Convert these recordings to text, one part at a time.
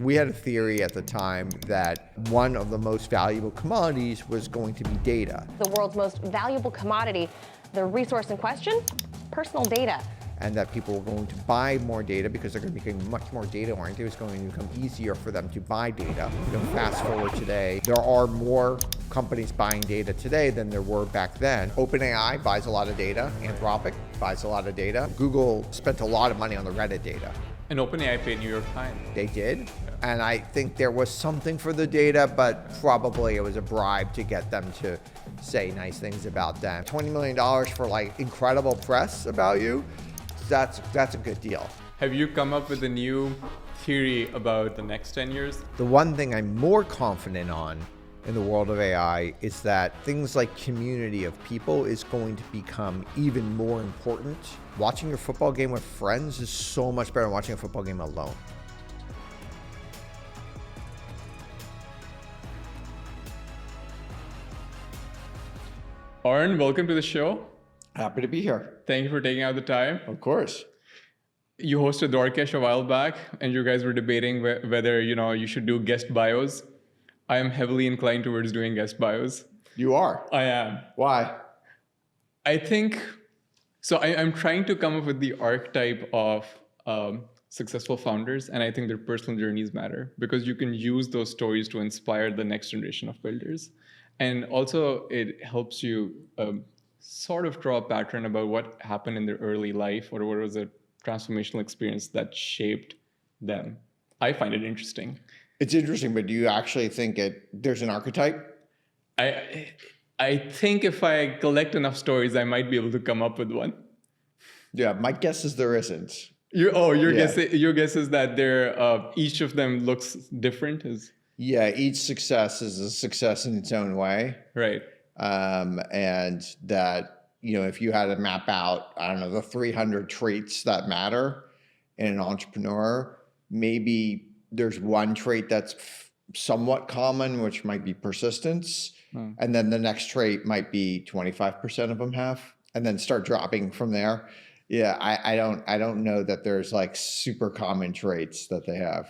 We had a theory at the time that one of the most valuable commodities was going to be data. The world's most valuable commodity, the resource in question, personal data. And that people were going to buy more data because they're going to become much more data oriented. It's going to become easier for them to buy data. Fast forward today, there are more companies buying data today than there were back then. OpenAI buys a lot of data. Anthropic buys a lot of data. Google spent a lot of money on the Reddit data. And OpenAI paid New York Times. They did. And I think there was something for the data, but probably it was a bribe to get them to say nice things about them. $20 million for like incredible press about you. That's a good deal. Have you come up with a new theory about the next 10 years? The one thing I'm more confident on in the world of AI is that things like community of people is going to become even more important. Watching your football game with friends is so much better than watching a football game alone. Auren, welcome to the show. Happy to be here. Thank you for taking out the time. Of course. You hosted Dorkesh a while back, and you guys were debating whether you should do guest bios. I am heavily inclined towards doing guest bios. You are? I am. Why? I think, so I'm trying to come up with the archetype of successful founders, and I think their personal journeys matter because you can use those stories to inspire the next generation of builders. And also it helps you sort of draw a pattern about what happened in their early life or what was a transformational experience that shaped them. I find it interesting. It's interesting, but do you actually think there's an archetype? I think if I collect enough stories, I might be able to come up with one. Yeah, my guess is there isn't. Your guess is that each of them looks different? Yeah, each success is a success in its own way. Right. And that, if you had to map out, I don't know, the 300 traits that matter in an entrepreneur, maybe there's one trait that's somewhat common, which might be persistence. And then the next trait might be 25% of them have, and then start dropping from there. Yeah, I don't know that there's like super common traits that they have.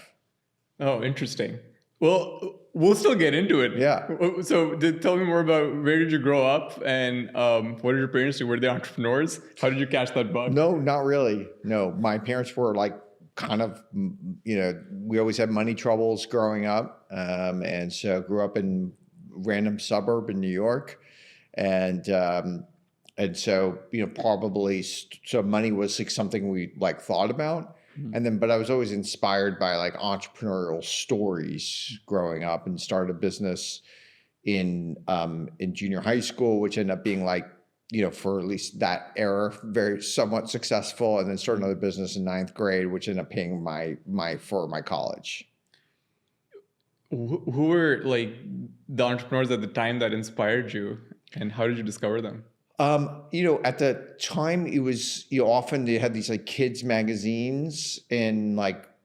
Oh, interesting. Well, we'll still get into it. Yeah. So tell me more about where did you grow up and what did your parents do? Were they entrepreneurs? How did you catch that bug? No, not really. No, my parents were like kind of, we always had money troubles growing up. And so grew up in random suburb in New York. And so, probably, so money was like something we like thought about. And then, but I was always inspired by like entrepreneurial stories growing up, and started a business in junior high school, which ended up being like, for at least that era, very somewhat successful. And then started another business in 9th grade, which ended up paying for my college. Who were like the entrepreneurs at the time that inspired you, and how did you discover them? At the time it was, often they had these like kids magazines in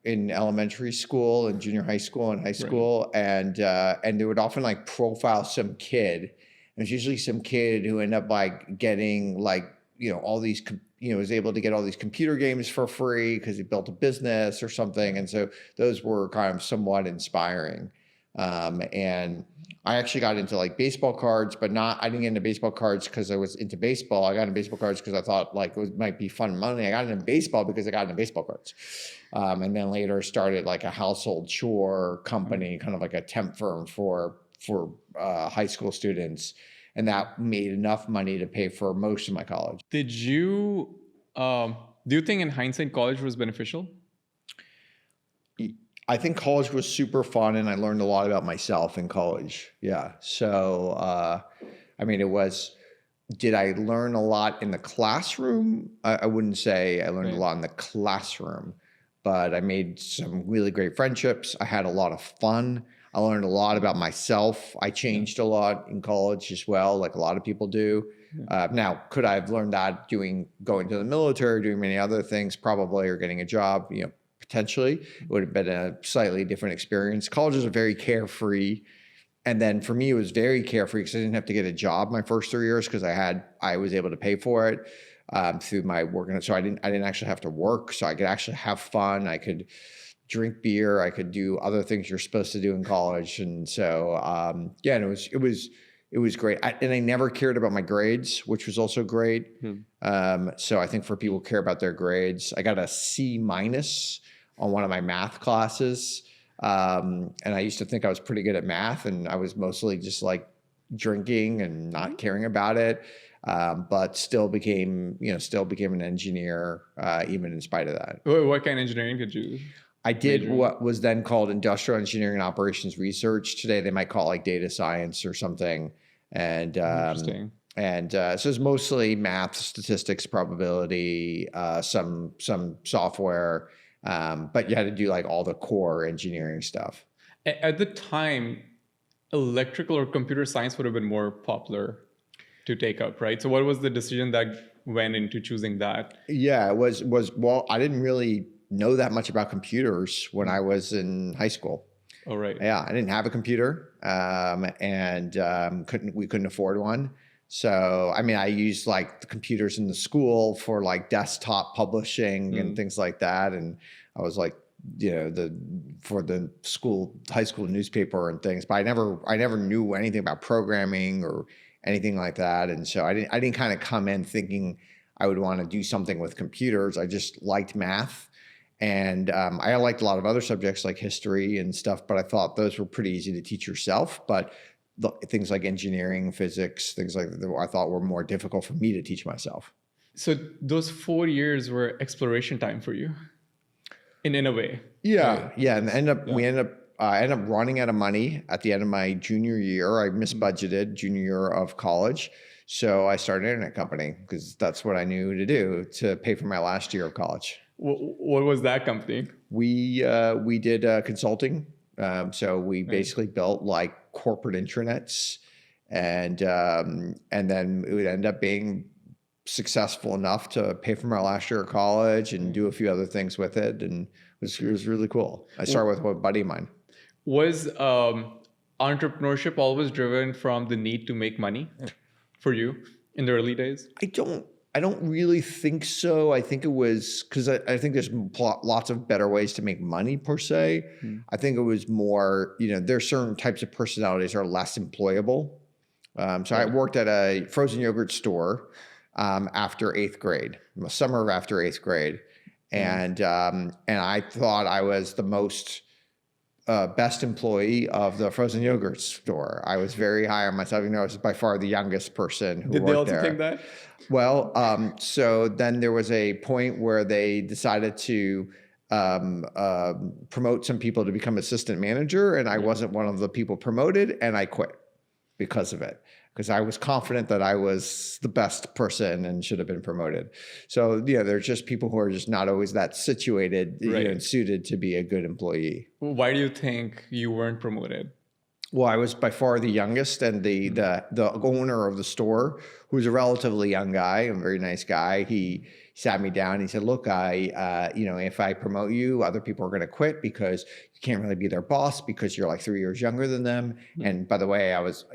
elementary school and junior high school and high school. Right. And they would often like profile some kid. It was usually some kid who ended up like getting like, all these, was able to get all these computer games for free because he built a business or something. And so those were kind of somewhat inspiring. And I actually got into like baseball cards, but I didn't get into baseball cards because I was into baseball. I got into baseball cards because I thought like it might be fun money. I got into baseball because I got into baseball cards. And then later started like a household chore company, kind of like a temp firm for high school students. And that made enough money to pay for most of my college. Do you think in hindsight college was beneficial? I think college was super fun, and I learned a lot about myself in college. Yeah. So, did I learn a lot in the classroom? I wouldn't say I learned a lot in the classroom, but I made some really great friendships. I had a lot of fun. I learned a lot about myself. I changed a lot in college as well, like a lot of people do. Now, could I have learned that going to the military, doing many other things, probably, or getting a job, potentially? It would have been a slightly different experience. College is a very carefree. And then for me, it was very carefree because I didn't have to get a job my first 3 years because I was able to pay for it through my work. And so I didn't actually have to work. So I could actually have fun. I could drink beer. I could do other things you're supposed to do in college. And so, yeah, and it was great. And I never cared about my grades, which was also great. So I think for people who care about their grades, I got a C- on one of my math classes. And I used to think I was pretty good at math, and I was mostly just like drinking and not caring about it. But still became an engineer, even in spite of that. What kind of engineering did you? I did what was then called industrial engineering and operations research. Today they might call it like data science or something. And Interesting. So it's mostly math, statistics, probability, some software, but you had to do like all the core engineering stuff. At the time, electrical or computer science would have been more popular to take up, right? So what was the decision that went into choosing that? Yeah, it was well, I didn't really know that much about computers when I was in high school. Oh, right. Yeah, I didn't have a computer, and we couldn't afford one. So, I mean, I used like the computers in the school for like desktop publishing and things like that. And I was like, for the high school newspaper and things, but I never knew anything about programming or anything like that. And so I didn't kind of come in thinking I would want to do something with computers. I just liked math. And I liked a lot of other subjects like history and stuff, but I thought those were pretty easy to teach yourself. But things like engineering, physics, things like that, I thought were more difficult for me to teach myself. So those 4 years were exploration time for you, in a way. Yeah, right? Yeah, and we ended up running out of money at the end of my junior year. I misbudgeted junior year of college, so I started an internet company because that's what I knew to do to pay for my last year of college. What was that company? We did consulting. So we basically built like corporate intranets, and then it would end up being successful enough to pay for my last year of college and do a few other things with it, and it was really cool. I started with a buddy of mine. Was entrepreneurship always driven from the need to make money for you in the early days? I don't really think so. I think it was because I think there's lots of better ways to make money per se. I think it was more, there's certain types of personalities that are less employable. So I worked at a frozen yogurt store after 8th grade, summer of after 8th grade. And I thought I was the most best employee of the frozen yogurt store. I was very high on myself. I was by far the youngest person who worked there. Did they also think that? Well, so then there was a point where they decided to promote some people to become assistant manager, and I wasn't one of the people promoted, and I quit because of it, because I was confident that I was the best person and should have been promoted. So, there's just people who are just not always that situated and suited to be a good employee. Why do you think you weren't promoted? Well, I was by far the youngest, and the owner of the store, who was a relatively young guy, a very nice guy, he sat me down and he said, look, if I promote you, other people are going to quit because you can't really be their boss because you're like 3 years younger than them. And by the way, I was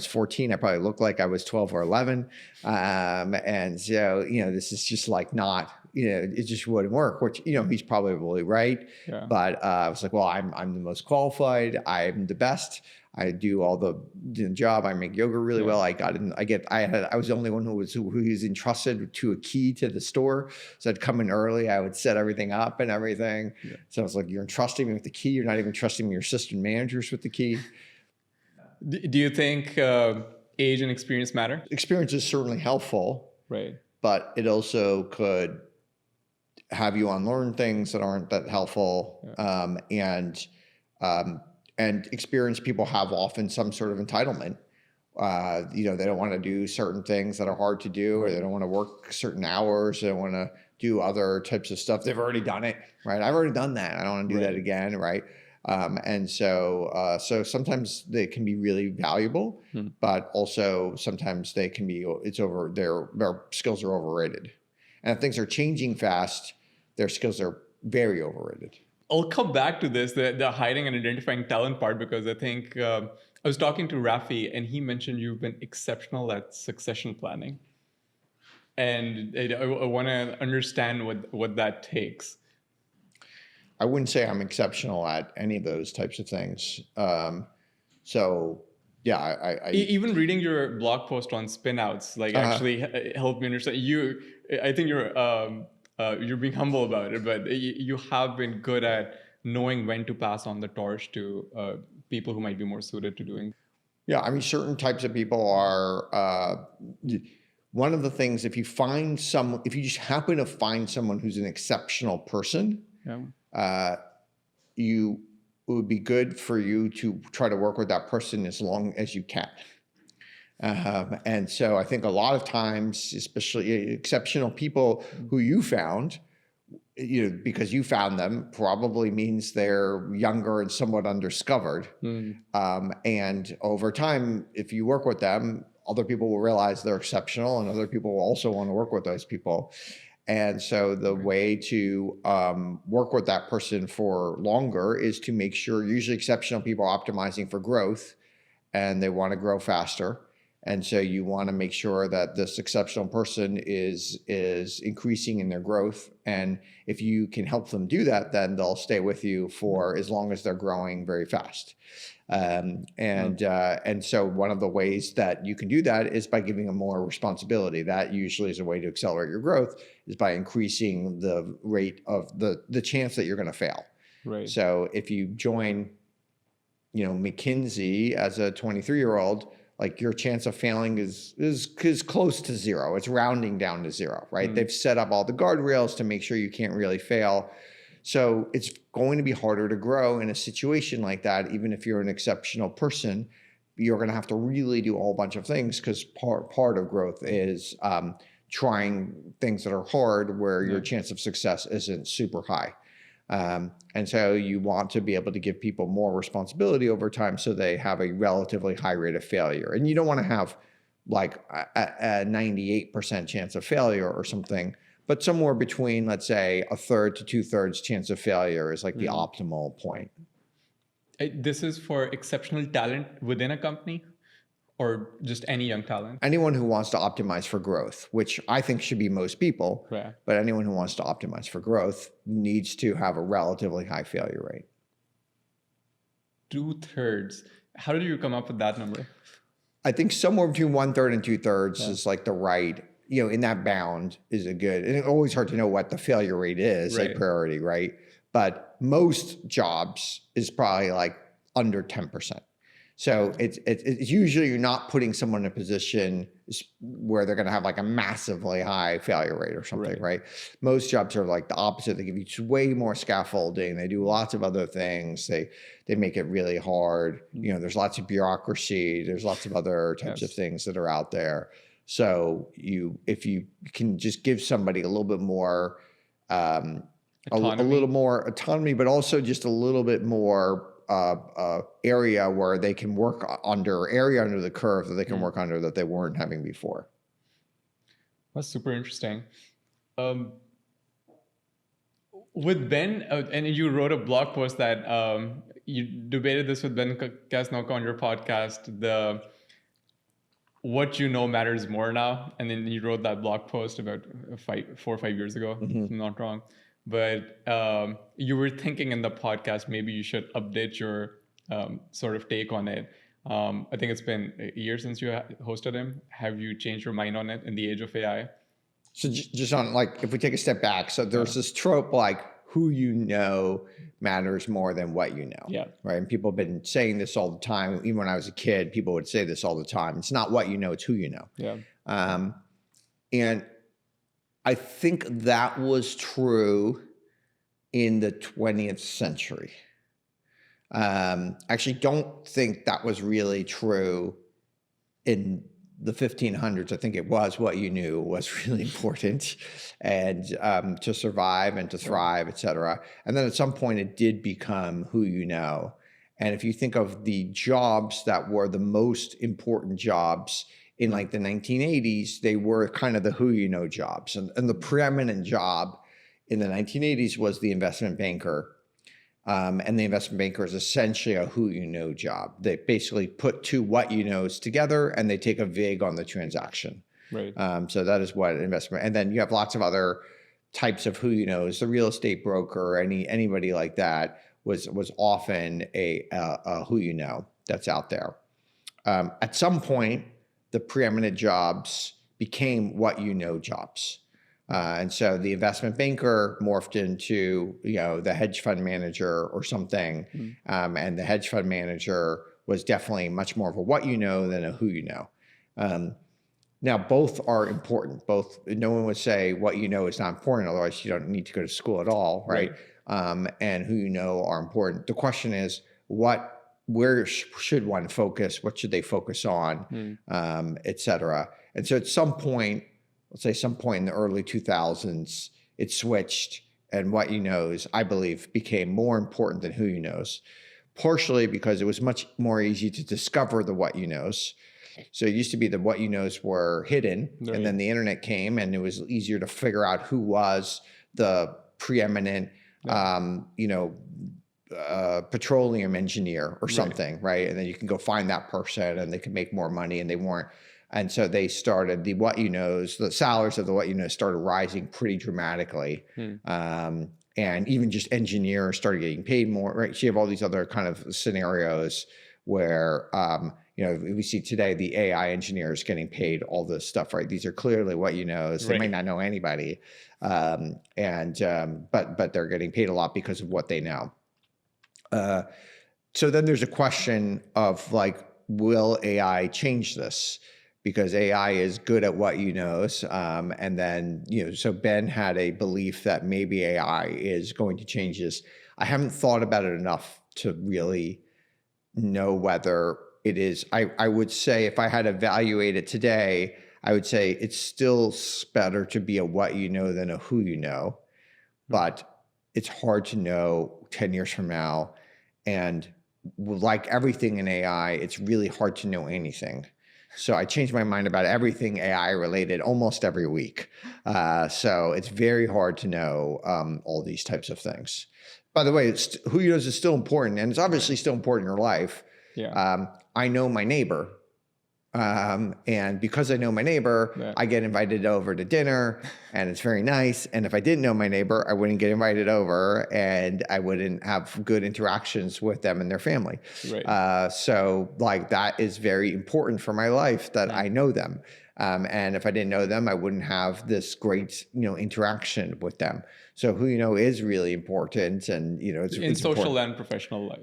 14, I probably looked like I was 12 or 11. And so, this is just like not, it just wouldn't work, which, he's probably right. Yeah. But I was like, well, I'm the most qualified. I'm the best. I do all the job. I make yogurt really well. I was the only one who was entrusted to a key to the store. So I'd come in early. I would set everything up and everything. Yeah. So I was like, you're entrusting me with the key. You're not even trusting me, your assistant managers with the key. Do you think age and experience matter? Experience is certainly helpful. Right. But it also could have you unlearn things that aren't that helpful. Yeah. And experienced people have often some sort of entitlement. They don't want to do certain things that are hard to do, or they don't want to work certain hours. They don't want to do other types of stuff. They've already done it, right? I've already done that. I don't want to do that again, right? So sometimes they can be really valuable, but also sometimes they can be, their skills are overrated. And if things are changing fast, their skills are very overrated. I'll come back to this, the hiding and identifying talent part, because I think I was talking to Rafi and he mentioned you've been exceptional at succession planning. And I want to understand what that takes. I wouldn't say I'm exceptional at any of those types of things. So yeah, I even reading your blog post on spinouts actually helped me understand you. I think you're being humble about it, but you have been good at knowing when to pass on the torch to people who might be more suited to doing. Yeah, I mean, certain types of people are. One of the things, if you just happen to find someone who's an exceptional person, it would be good for you to try to work with that person as long as you can. And so I think a lot of times, especially exceptional people who you found, because you found them, probably means they're younger and somewhat undiscovered. And over time, if you work with them, other people will realize they're exceptional, and other people will also want to work with those people. And so the way to work with that person for longer is to make sure, usually exceptional people are optimizing for growth and they want to grow faster. And so you want to make sure that this exceptional person is increasing in their growth. And if you can help them do that, then they'll stay with you for as long as they're growing very fast. And so one of the ways that you can do that is by giving them more responsibility. That usually is a way to accelerate your growth, is by increasing the rate of the chance that you're going to fail. Right. So if you join, McKinsey as a 23-year-old, like your chance of failing is close to zero. It's rounding down to zero, right? They've set up all the guardrails to make sure you can't really fail. So it's going to be harder to grow in a situation like that. Even if you're an exceptional person, you're going to have to really do a whole bunch of things, because part of growth is trying things that are hard where your chance of success isn't super high. And so you want to be able to give people more responsibility over time so they have a relatively high rate of failure. And you don't want to have like a 98% chance of failure or something, but somewhere between, let's say, 1/3 to 2/3 chance of failure is like the optimal point. This is for exceptional talent within a company, or just any young talent? Anyone who wants to optimize for growth, which I think should be most people, but anyone who wants to optimize for growth needs to have a relatively high failure rate. 2/3. How did you come up with that number? I think somewhere between 1/3 and 2/3 is like the right, in that bound is a good, and it's always hard to know what the failure rate is, a priority, right? But most jobs is probably like under 10%. So it's usually you're not putting someone in a position where they're going to have like a massively high failure rate or something, right? Most jobs are like the opposite. They give you way more scaffolding. They do lots of other things. They make it really hard. There's lots of bureaucracy. There's lots of other types of things that are out there. So if you can just give somebody a little bit more, a little more autonomy, but also just a little bit more area where they can work under the curve that they can work under that they weren't having before. That's super interesting. With Ben, and you wrote a blog post that you debated this with Ben Casnocha on your podcast, what you know matters more now. And then you wrote that blog post about 4 or 5 years ago, if I'm not wrong. But you were thinking in the podcast, maybe you should update your sort of take on it. I think it's been a year since you hosted him. Have you changed your mind on it in the age of AI? So just on if we take a step back, so there's this trope who you know matters more than what you know, right? And people have been saying this all the time. Even when I was a kid, people would say this all the time. It's not what you know, it's who you know. And I think that was true in the 20th century. I actually don't think that was really true in the 1500s. I think it was what you knew was really important, and to survive and to thrive, et cetera. And then at some point it did become who you know. And if you think of the jobs that were the most important jobs in the 1980s, they were kind of the who you know jobs. And the preeminent job in the 1980s was the investment banker. And the investment banker is essentially a who you know job. They basically put two what you knows together and they take a vig on the transaction. Right. So that is what investment. And then you have lots of other types of who you knows, the real estate broker, anybody like that was often a who you know that's out there. At some point, the preeminent jobs became what you know jobs. And so the investment banker morphed into, the hedge fund manager or something. And the hedge fund manager was definitely much more of a what you know than a who you know. Now, both are important. No one would say what you know is not important, otherwise you don't need to go to school at all, right? And who you know are important. The question is, where should one focus? What should they focus on, et cetera? And so at some point, let's say some point in the early 2000s, it switched, and what you knows, I believe, became more important than who you knows, partially because it was much more easy to discover the what you knows. So it used to be that what you knows were hidden, and then the internet came, and it was easier to figure out who was the preeminent, petroleum engineer or something, right? And then you can go find that person, and they could make more money, and they weren't. And so they started the what you knows, the salaries of the what you know started rising pretty dramatically. And even just engineers started getting paid more, right? So you have all these other kind of scenarios where, we see today the AI engineers getting paid all this stuff, right? These are clearly what you knows. They may not know anybody, but they're getting paid a lot because of what they know. So then there's a question of will AI change this? Because AI is good at what you knows. And then, so Ben had a belief that maybe AI is going to change this. I haven't thought about it enough to really know whether it is. I would say if I had to evaluate it today, I would say it's still better to be a what you know than a who you know. But it's hard to know 10 years from now. And like everything in AI, it's really hard to know anything. So I change my mind about everything AI related almost every week. So it's very hard to know all these types of things. By the way, who you knows is still important, and it's obviously still important in your life. I know my neighbor. And because I know my neighbor, I get invited over to dinner, and it's very nice. And if I didn't know my neighbor, I wouldn't get invited over, and I wouldn't have good interactions with them and their family. So that is very important for my life that I know them. And if I didn't know them, I wouldn't have this great, interaction with them. So who you know is really important, and it's in social important. And professional life.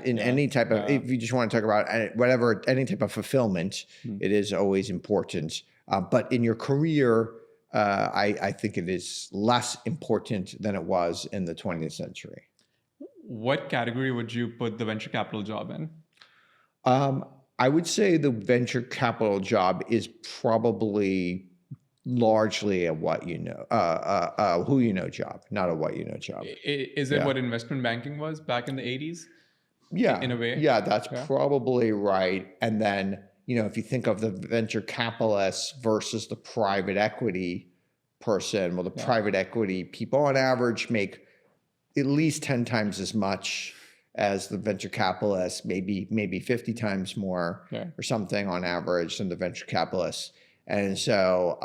Any type of, if you just want to talk about any type of fulfillment, it is always important. But in your career, I think it is less important than it was in the 20th century. What category would you put the venture capital job in? I would say the venture capital job is probably largely a what you know, who you know job, not a what you know job. Is it what investment banking was back in the 80s? Yeah, in a way. Yeah, that's probably right. And then, if you think of the venture capitalists versus the private equity person, well, the private equity people on average make at least 10 times as much as the venture capitalists, maybe 50 times more or something on average than the venture capitalists. And so,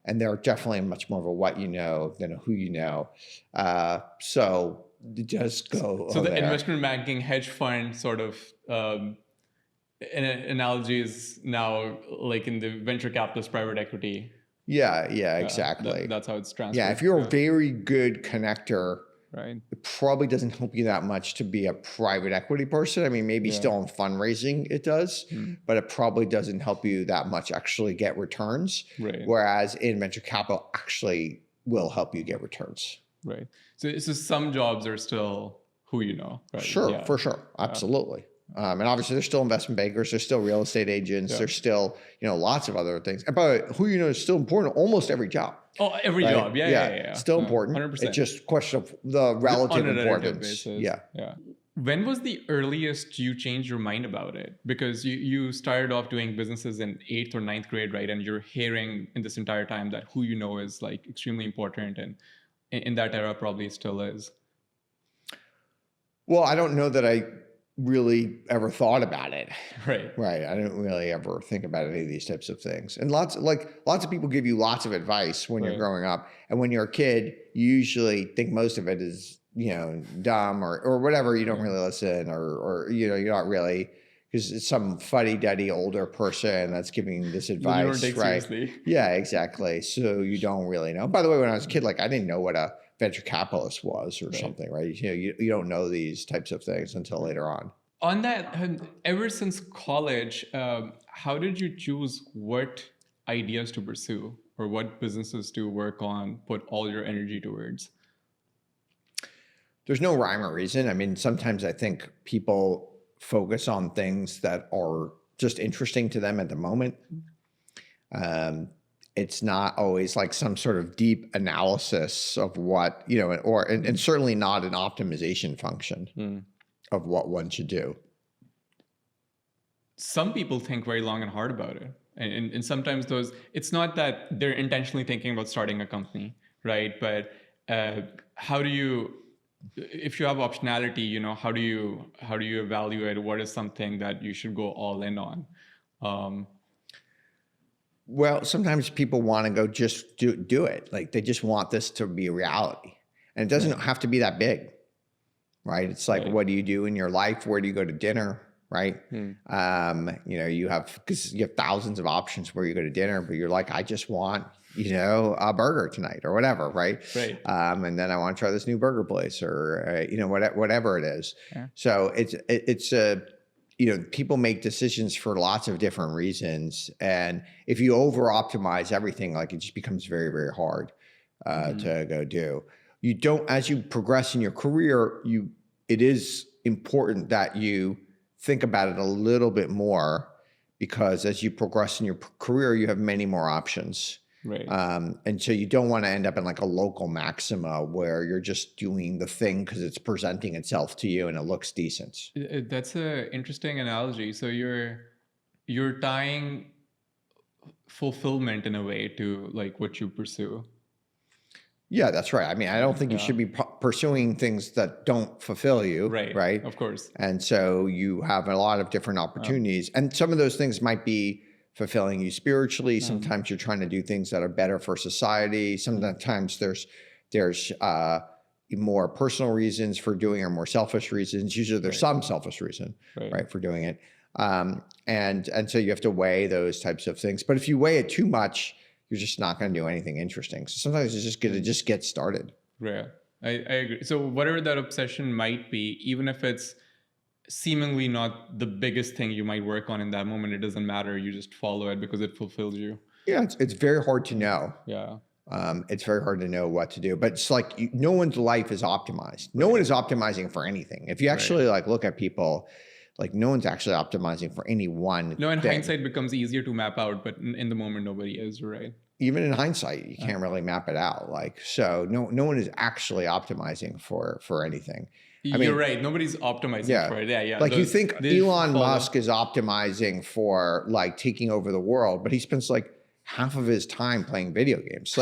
and they're definitely much more of a what you know than a who you know. So just go. So the investment banking hedge fund sort of analogy is now like in the venture capitalist private equity. Yeah, exactly. That's how it's transferred. Yeah, if you're a very good connector, right, it probably doesn't help you that much to be a private equity person. I mean, maybe still in fundraising it does, but it probably doesn't help you that much actually get returns. Right. Whereas in venture capital actually will help you get returns. Right. So some jobs are still who you know, right? Sure, for sure. Absolutely. And obviously there's still investment bankers, there's still real estate agents, there's still, lots of other things. But who you know is still important, almost every job. Oh, every job. Yeah. Still important. 100%. It's just a question of the relative importance. Yeah. When was the earliest you changed your mind about it? Because you started off doing businesses in 8th or 9th grade, right? And you're hearing in this entire time that who you know is like extremely important, and in that era probably still is. Well, I don't know that I really ever thought about it. Right. Right. I didn't really ever think about any of these types of things. And lots of people give you lots of advice when you're growing up. And when you're a kid, you usually think most of it is, dumb or whatever. You don't really listen or you're not really, because it's some fuddy-duddy older person that's giving this advice. You don't take right. seriously. Yeah, exactly. So you don't really know. By the way, when I was a kid, I didn't know what a venture capitalist was or something, right? You don't know these types of things until later on. On that, ever since college, how did you choose what ideas to pursue or what businesses to work on, put all your energy towards? There's no rhyme or reason. I mean, sometimes I think people focus on things that are just interesting to them at the moment. It's not always like some sort of deep analysis of what, and certainly not an optimization function of what one should do. Some people think very long and hard about it. And sometimes it's not that they're intentionally thinking about starting a company, right? But how do you, if you have optionality, how do you evaluate what is something that you should go all in on? Well, sometimes people want to go just do it. They just want this to be a reality. And it doesn't have to be that big, right? It's what do you do in your life? Where do you go to dinner, right? You have thousands of options where you go to dinner, but you're I just want, a burger tonight or whatever, right? Right. And then I want to try this new burger place or, whatever it is. Yeah. So it's people make decisions for lots of different reasons. And if you over-optimize everything, it just becomes very, very hard to go do. You don't, as you progress in your career, it is important that you think about it a little bit more, because as you progress in your career, you have many more options. Right. And so you don't want to end up in a local maxima where you're just doing the thing because it's presenting itself to you and it looks decent. That's an interesting analogy. So you're tying fulfillment in a way to what you pursue. Yeah, that's right. I mean, I don't think you should be pursuing things that don't fulfill you. Right. Right. Of course. And so you have a lot of different opportunities, and some of those things might be fulfilling you spiritually. Sometimes you're trying to do things that are better for society. Sometimes there's more personal reasons for doing or more selfish reasons. Usually there's some selfish reason, right, for doing it. And so you have to weigh those types of things. But if you weigh it too much, you're just not going to do anything interesting. So sometimes it's just going to just get started. Yeah, I agree. So whatever that obsession might be, even if it's seemingly not the biggest thing you might work on in that moment, it doesn't matter. You just follow it because it fulfills you. Yeah, it's very hard to know. Yeah. It's very hard to know what to do, but it's no one's life is optimized. No one is optimizing for anything. If you actually look at people, no one's actually optimizing for any one No, in thing. hindsight becomes easier to map out, but in the moment, nobody is, right? Even in hindsight, you can't really map it out. So no one is actually optimizing for anything. You're right. Nobody's optimizing for it. Yeah. You think Elon Musk is optimizing for taking over the world, but he spends half of his time playing video games.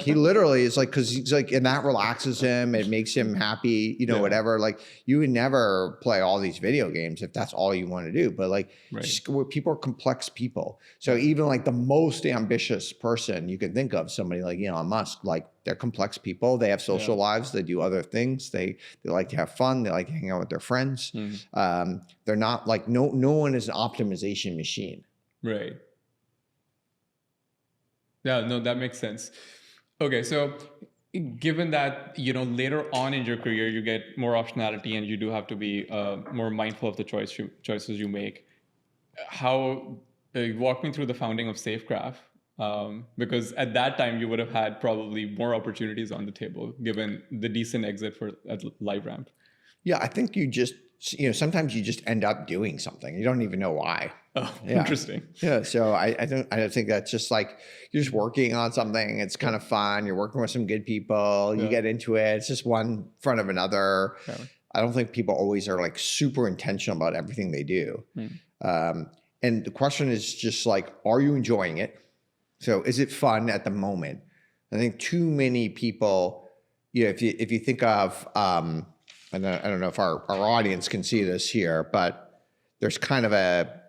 He literally is because he's and that relaxes him. It makes him happy, whatever. You would never play all these video games if that's all you want to do. But people are complex people. So even the most ambitious person you can think of, somebody like Elon Musk, they're complex people. They have social lives. They do other things. They like to have fun. They like to hang out with their friends. They're not no one is an optimization machine. Right. Yeah, no, that makes sense. Okay, so given that, later on in your career, you get more optionality and you do have to be more mindful of the choices you make. How, walk me through the founding of Safegraph, because at that time you would have had probably more opportunities on the table, given the decent exit at LiveRamp. Yeah, I think you just, sometimes you just end up doing something. You don't even know why. Oh, interesting. Yeah. So I don't think that's just you're just working on something. It's kind of fun. You're working with some good people. You get into it. It's just one in front of another. Yeah. I don't think people always are super intentional about everything they do. And the question is just are you enjoying it? So is it fun at the moment? I think too many people, if you think of and I don't know if our audience can see this here, but there's kind of a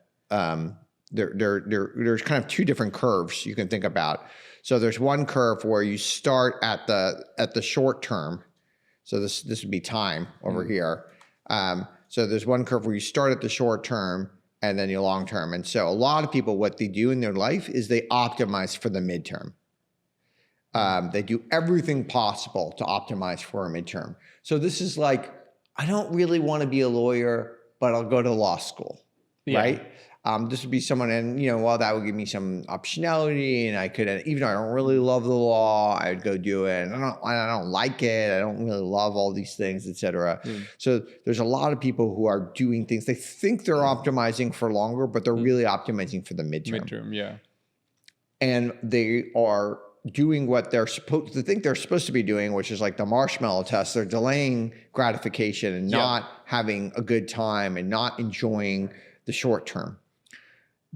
there's kind of two different curves you can think about. So there's one curve where you start at the short term. So this would be time over here. So there's one curve where you start at the short term and then your long term. And so a lot of people, what they do in their life is they optimize for the midterm. They do everything possible to optimize for a midterm. So this is like, I don't really want to be a lawyer, but I'll go to law school, right? This would be someone, and well, that would give me some optionality, and I could, even though I don't really love the law, I'd go do it. And I don't like it. I don't really love all these things, et cetera. So there's a lot of people who are doing things. They think they're optimizing for longer, but they're really optimizing for the midterm. And they are doing what they're supposed to think they're supposed to be doing, which is like the marshmallow test. They're delaying gratification and not having a good time and not enjoying the short term.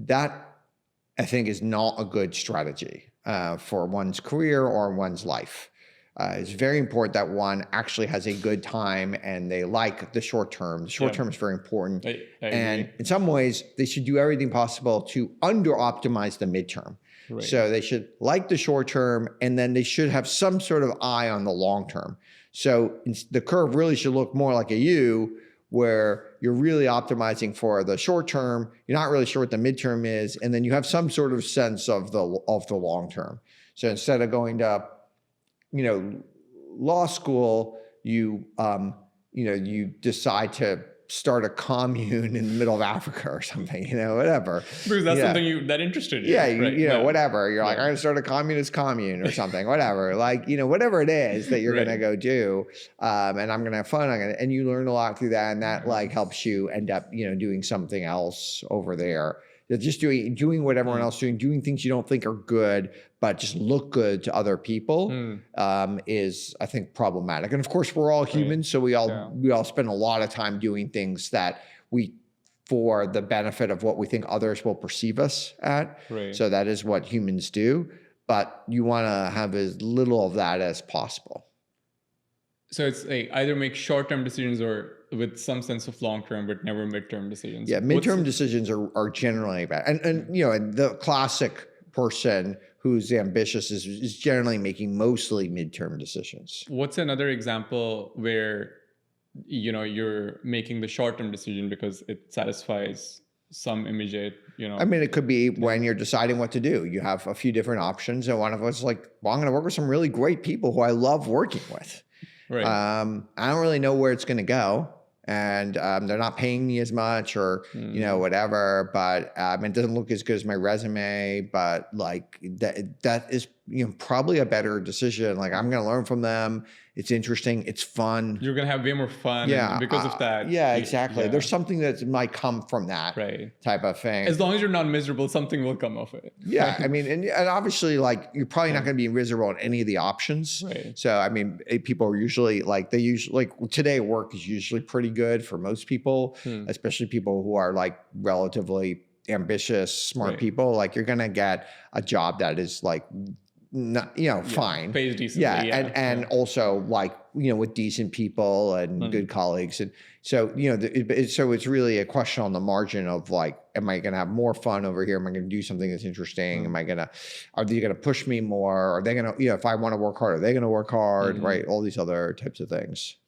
That, I think, is not a good strategy for one's career or one's life. It's very important that one actually has a good time and they like the short term. The short term is very important. I and agree. in some ways, they should do everything possible to under-optimize the midterm. Right. So they should like the short term, and then they should have some sort of eye on the long term. So the curve really should look more like a U, where you're really optimizing for the short term, you're not really sure what the midterm is, and then you have some sort of sense of the long term. So instead of going to, law school, you decide to start a commune in the middle of Africa or something, whatever. Because that's something that interested you. Yeah, whatever. You're like, I'm going to start a communist commune or something, whatever. Like, whatever it is that you're going to go do, and I'm going to have fun. And you learn a lot through that, and that like helps you end up, doing something else over there. Just doing what everyone else is doing things you don't think are good, but just look good to other people is, I think, problematic. And of course, we're all humans, so we all spend a lot of time doing things that for the benefit of what we think others will perceive us at. Right. So that is what humans do, but you want to have as little of that as possible. So it's either make short-term decisions or with some sense of long-term, but never midterm decisions. Yeah, midterm decisions are generally bad. And the classic person who's ambitious is generally making mostly midterm decisions. What's another example where, you're making the short-term decision because it satisfies some immediate, I mean, it could be when you're deciding what to do. You have a few different options, and one of us is like, well, I'm going to work with some really great people who I love working with. Right. I don't really know where it's going to go, and they're not paying me as much, or whatever. But it doesn't look as good as my resume. But like that is probably a better decision. Like, I'm going to learn from them. It's interesting. It's fun. You're going to have way more fun. Yeah, because of that. Yeah, exactly. There's something that might come from that type of thing. As long as you're not miserable, something will come of it. Yeah, I mean, and obviously, like, you're probably not going to be miserable on any of the options. Right. So, I mean, people are usually like today work is usually pretty good for most people, especially people who are like relatively ambitious, smart people. Like, you're going to get a job that is like, not, fine. Pays decently. And also like, with decent people and good colleagues. And so, so it's really a question on the margin of like, am I going to have more fun over here? Am I going to do something that's interesting? Are they going to push me more? Are they going to, if I want to work hard, are they going to work hard? Right. All these other types of things.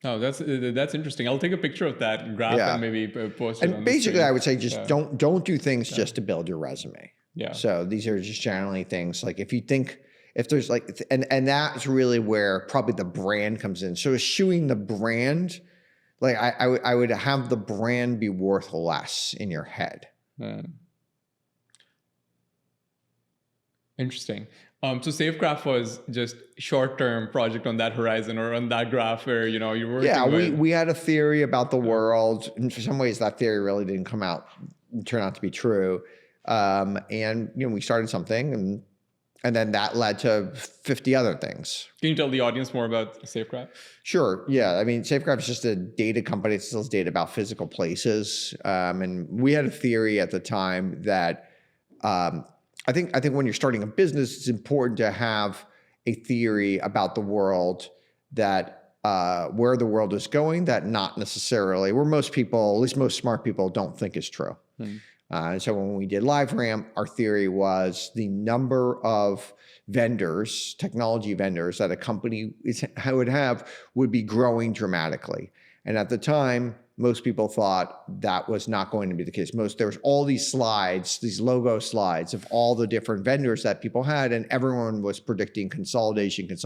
Oh, that's interesting. I'll take a picture of that graph and maybe post it. And basically, I would say just don't do things just to build your resume. Yeah. So these are just generally things like if there's like, and that's really where probably the brand comes in. So eschewing the brand, like I would have the brand be worth less in your head. Interesting. So Safegraph was just short-term project on that horizon or on that graph where, you were working with. We had a theory about the world. And for some ways that theory really didn't turn out to be true. And we started something and then that led to 50 other things. Can you tell the audience more about Safegraph? Sure. Yeah. I mean, Safegraph is just a data company that sells data about physical places. And we had a theory at the time that I think when you're starting a business, it's important to have a theory about the world that where the world is going that not necessarily, where most people, at least most smart people, don't think is true. So when we did LiveRamp, our theory was the number of vendors, technology vendors that a company would be growing dramatically. And at the time, most people thought that was not going to be the case. There was all these slides, these logo slides of all the different vendors that people had, and everyone was predicting consolidation. It's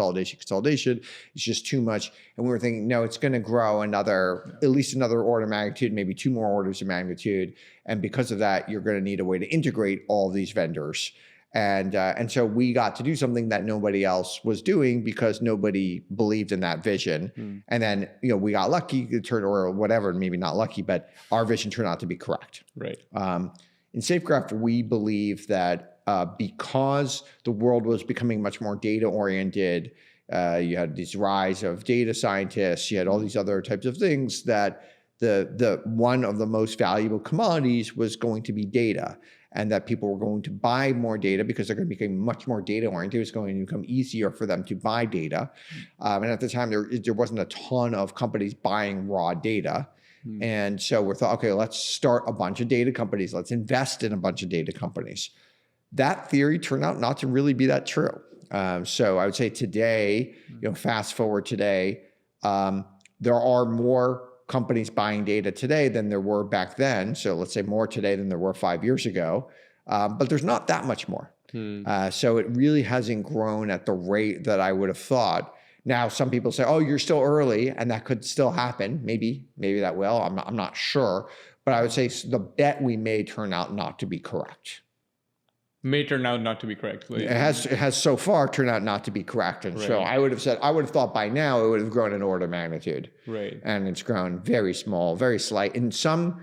just too much. And we were thinking, no, it's going to grow at least another order of magnitude, maybe 2 more orders of magnitude. And because of that, you're going to need a way to integrate all these vendors. And so we got to do something that nobody else was doing because nobody believed in that vision. And then, we got lucky, or whatever, maybe not lucky, but our vision turned out to be correct. Right. In Safegraph, we believe that because the world was becoming much more data oriented, you had this rise of data scientists, you had all these other types of things, that the one of the most valuable commodities was going to be data. And that people were going to buy more data because they're going to become much more data oriented. It's going to become easier for them to buy data. And at the time, there wasn't a ton of companies buying raw data. And so we thought, okay, let's start a bunch of data companies. Let's invest in a bunch of data companies. That theory turned out not to really be that true. So I would say today, fast forward today, there are more companies buying data today than there were back then. So let's say more today than there were 5 years ago, but there's not that much more. So it really hasn't grown at the rate that I would have thought. Now, some people say, oh, you're still early, and that could still happen. Maybe that will, I'm not sure. But I would say the bet we made turn out not to be correct. May turn out not to be correct. It has so far turned out not to be correct. And so I would have thought by now it would have grown an order of magnitude. Right. And it's grown very small, very slight. In some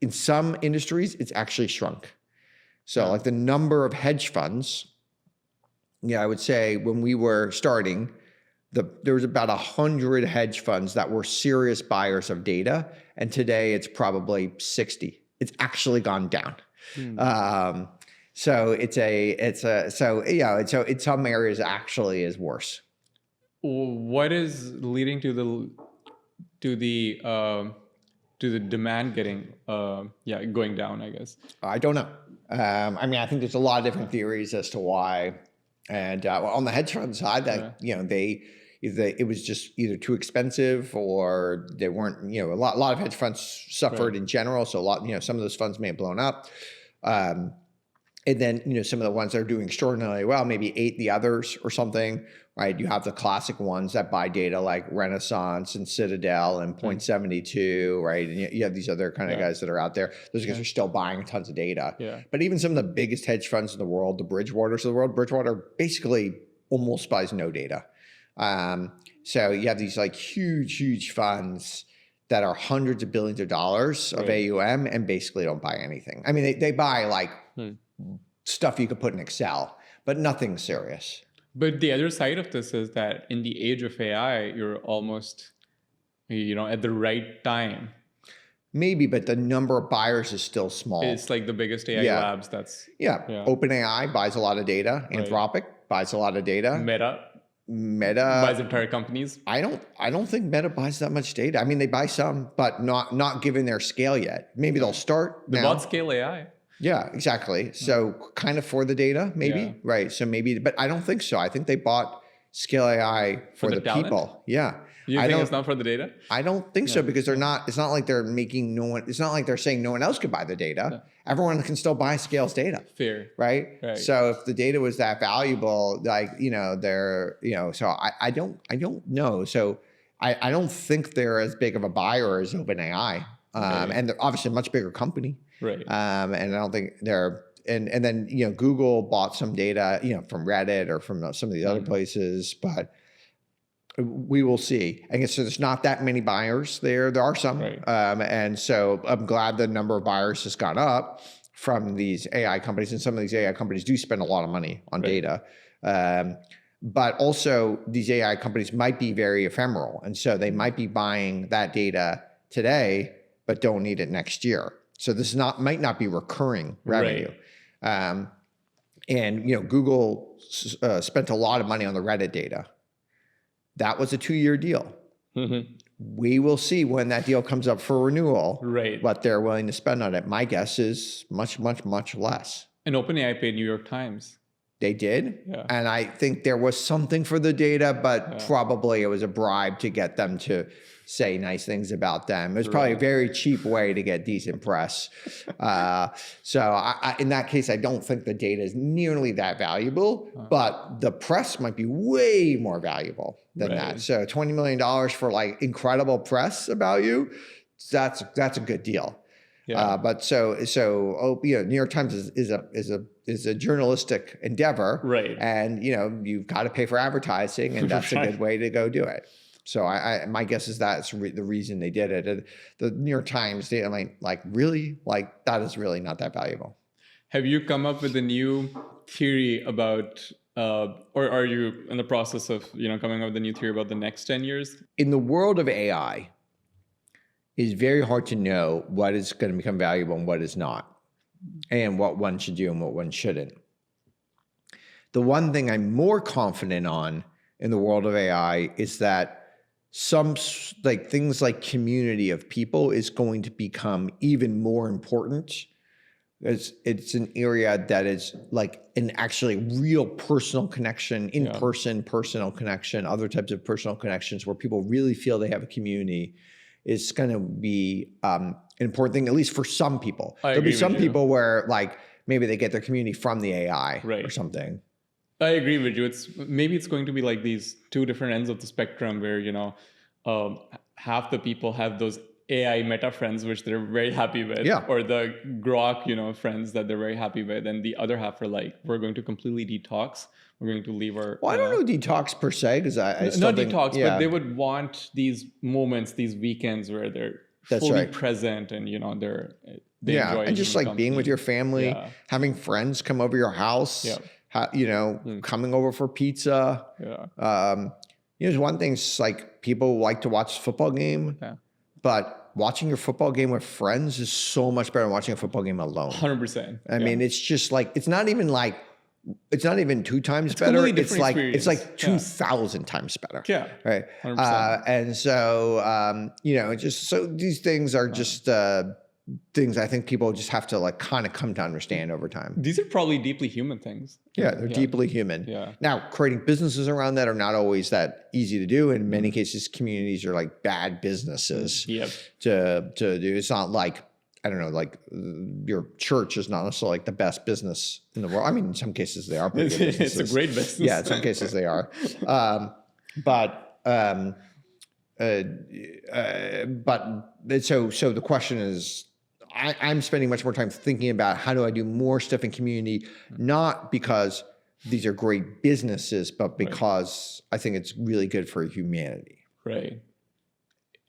industries, it's actually shrunk. So like the number of hedge funds, I would say when we were starting, there was about 100 hedge funds that were serious buyers of data. And today it's probably 60. It's actually gone down. So so in some areas actually is worse. What is leading to the demand going down, I guess? I don't know. I think there's a lot of different theories as to why. And on the hedge fund side, it was just either too expensive or they weren't. A lot of hedge funds suffered in general. So some of those funds may have blown up. And then, some of the ones that are doing extraordinarily well, maybe ate the others or something, right? You have the classic ones that buy data like Renaissance and Citadel and Point72, right? And you have these other kind of guys that are out there. Those guys are still buying tons of data. Yeah. But even some of the biggest hedge funds in the world, the Bridgewaters of the world, Bridgewater basically almost buys no data. So you have these like huge funds that are hundreds of billions of dollars of AUM and basically don't buy anything. I mean, they buy like stuff you could put in Excel, but nothing serious. But the other side of this is that in the age of AI, you're almost, at the right time. Maybe, but the number of buyers is still small. It's like the biggest AI labs. OpenAI buys a lot of data. Anthropic buys a lot of data. Meta buys entire companies. I don't think Meta buys that much data. I mean, they buy some, but not given their scale yet. Maybe they'll start now. They bought Scale AI. Yeah, exactly. So kind of for the data, maybe, right? So maybe, but I don't think so. I think they bought Scale AI for the people. Yeah. You think it's not for the data? I don't think so, because they're not. It's not like they're making it's not like they're saying no one else could buy the data. No. Everyone can still buy Scale's data. Fair. Right. So if the data was that valuable, so I don't know. So I don't think they're as big of a buyer as OpenAI, and they're obviously a much bigger company. Right. And I don't think they're. And then Google bought some data from Reddit or from some of the other places, but we will see. I guess so there's not that many buyers there. There are some, and so I'm glad the number of buyers has gone up from these AI companies, and some of these AI companies do spend a lot of money on data. But also these AI companies might be very ephemeral, and so they might be buying that data today, but don't need it next year. So this might not be recurring revenue. And Google spent a lot of money on the Reddit data. That was a 2-year deal. We will see when that deal comes up for renewal, Right. what they're willing to spend on it. My guess is much, much, much less. And OpenAI paid New York Times. They did. Yeah. And I think there was something for the data, but probably it was a bribe to get them to say nice things about them. It was probably a very cheap way to get decent press. So in that case, I don't think the data is nearly that valuable, but the press might be way more valuable than that. So $20 million for like incredible press about you, that's a good deal. Yeah. But New York Times is a journalistic endeavor, Right. And you've got to pay for advertising, and that's a good way to go do it. So my guess is that's the reason they did it. And the New York Times, really, that is really not that valuable. Have you come up with a new theory about, or are you in the process of coming up with a new theory about the next 10 years? In the world of AI, it's very hard to know what is going to become valuable and what is not, and what one should do and what one shouldn't. The one thing I'm more confident on in the world of AI is that some things like community of people is going to become even more important. It's an area that is like an actually real personal connection, in-person personal connection, other types of personal connections where people really feel they have a community is going to be an important thing, at least for some people. There'll be some people where maybe they get their community from the AI or something. I agree with you. Maybe it's going to be like these two different ends of the spectrum where, half the people have those AI meta friends, which they're very happy with, or the Grok, friends that they're very happy with. And the other half are like, we're going to completely detox. We're going to leave our... Well, I don't know detox per se, because I still not detox, but they would want these moments, these weekends where they're fully present and, they enjoy and just like being with your family, having friends come over your house, coming over for pizza. There's one thing, it's like people like to watch a football game, but watching your football game with friends is so much better than watching a football game alone. 100%. I mean, it's just like, it's not even 2 times better. It's like 2,000 times better. Yeah. Right. 100%. And so, these things are just things I think people just have to kind of come to understand over time. These are probably deeply human things. Yeah, they're deeply human. Yeah. Now, creating businesses around that are not always that easy to do. In many cases, communities are like bad businesses to do. It's not like, I don't know, like your church is not necessarily like the best business in the world. I mean, in some cases they are pretty good businesses. It's a great business. Yeah, in some cases they are. So the question is, I'm spending much more time thinking about how do I do more stuff in community, not because these are great businesses, but because I think it's really good for humanity. Right.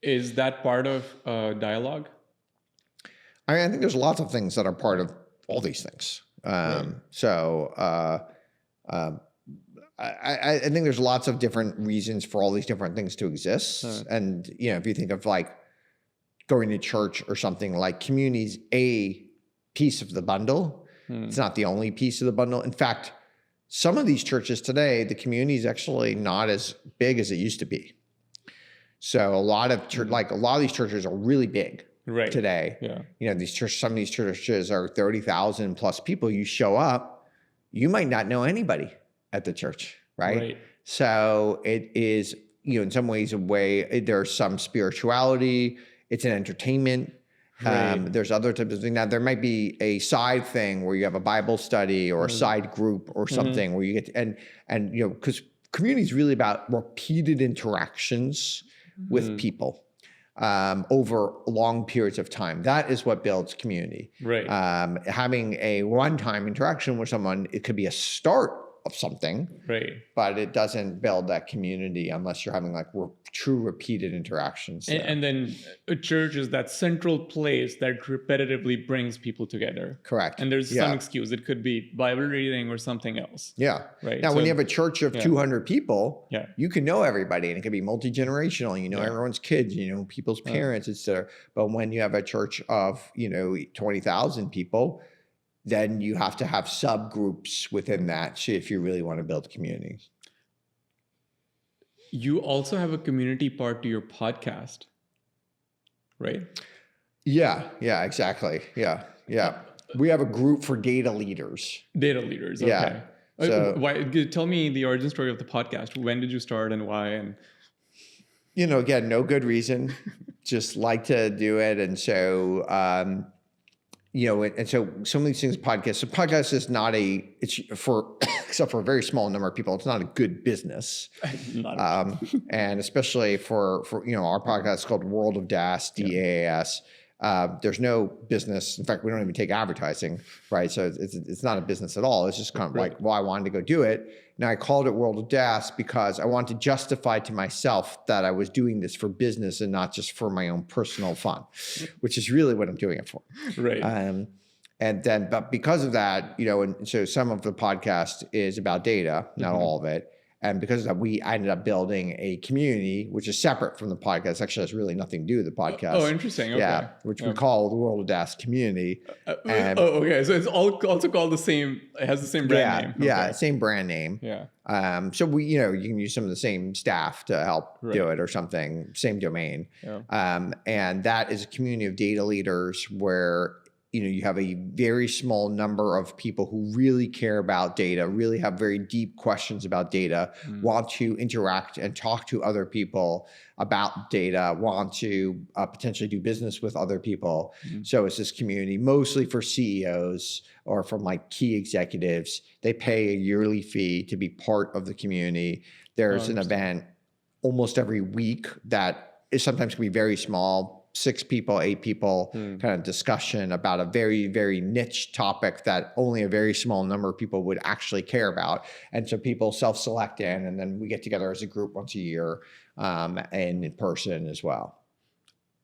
Is that part of Dialog? I think there's lots of things that are part of all these things. I think there's lots of different reasons for all these different things to exist. And, if you think of going to church or something, like community's a piece of the bundle. It's not the only piece of the bundle. In fact, some of these churches today, the community is actually not as big as it used to be. So a lot of these churches are really big today. Yeah. Some of these churches are 30,000 plus people. You show up, you might not know anybody at the church, right? So it is, in some ways there's some spirituality. It's an entertainment. There's other types of things. Now, there might be a side thing where you have a Bible study or a side group or something where you get because community is really about repeated interactions with people over long periods of time. That is what builds community. Having a one-time interaction with someone, it could be a start of something, but it doesn't build that community unless you're having true repeated interactions. And then a church is that central place that repetitively brings people together. Correct. And there's some excuse. It could be Bible reading or something else. Yeah. Right. Now, when you have a church of 200 people, you can know everybody, and it can be multi-generational. Everyone's kids, people's parents, etc. But when you have a church of 20,000 people, then you have to have subgroups within that if you really want to build communities. you also have a community part to your podcast, right? Yeah, exactly. Yeah. We have a group for data leaders. Data leaders, okay. Yeah. So, Tell me the origin story of the podcast. When did you start and why? And again, no good reason, just like to do it. And so, and so some of these things, podcasts. So podcast is not it's for, except for a very small number of people, it's not a good business. And especially for our podcast is called World of DaaS, DaaS. There's no business. In fact, we don't even take advertising, right? So it's not a business at all. It's just kind of like, well, I wanted to go do it. Now I called it World of DaaS because I wanted to justify to myself that I was doing this for business and not just for my own personal fun, which is really what I'm doing it for. Right. But because of that, and so some of the podcast is about data, not all of it. And because of that, I ended up building a community, which is separate from the podcast. Actually, has really nothing to do with the podcast. Oh, interesting. Okay. Yeah, which we call the World of DaaS community. Okay. So it's also called the same. It has the same brand name. Okay. Yeah, same brand name. Yeah. So we, you can use some of the same staff to help do it or something. Same domain. Yeah. And that is a community of data leaders where you have a very small number of people who really care about data, really have very deep questions about data, want to interact and talk to other people about data, want to potentially do business with other people. So it's this community mostly for CEOs or from key executives. They pay a yearly fee to be part of the community. There's an event almost every week that is sometimes can be very small, 6 people, 8 people kind of discussion about a very, very niche topic that only a very small number of people would actually care about. And so people self-select in, and then we get together as a group once a year and in person as well.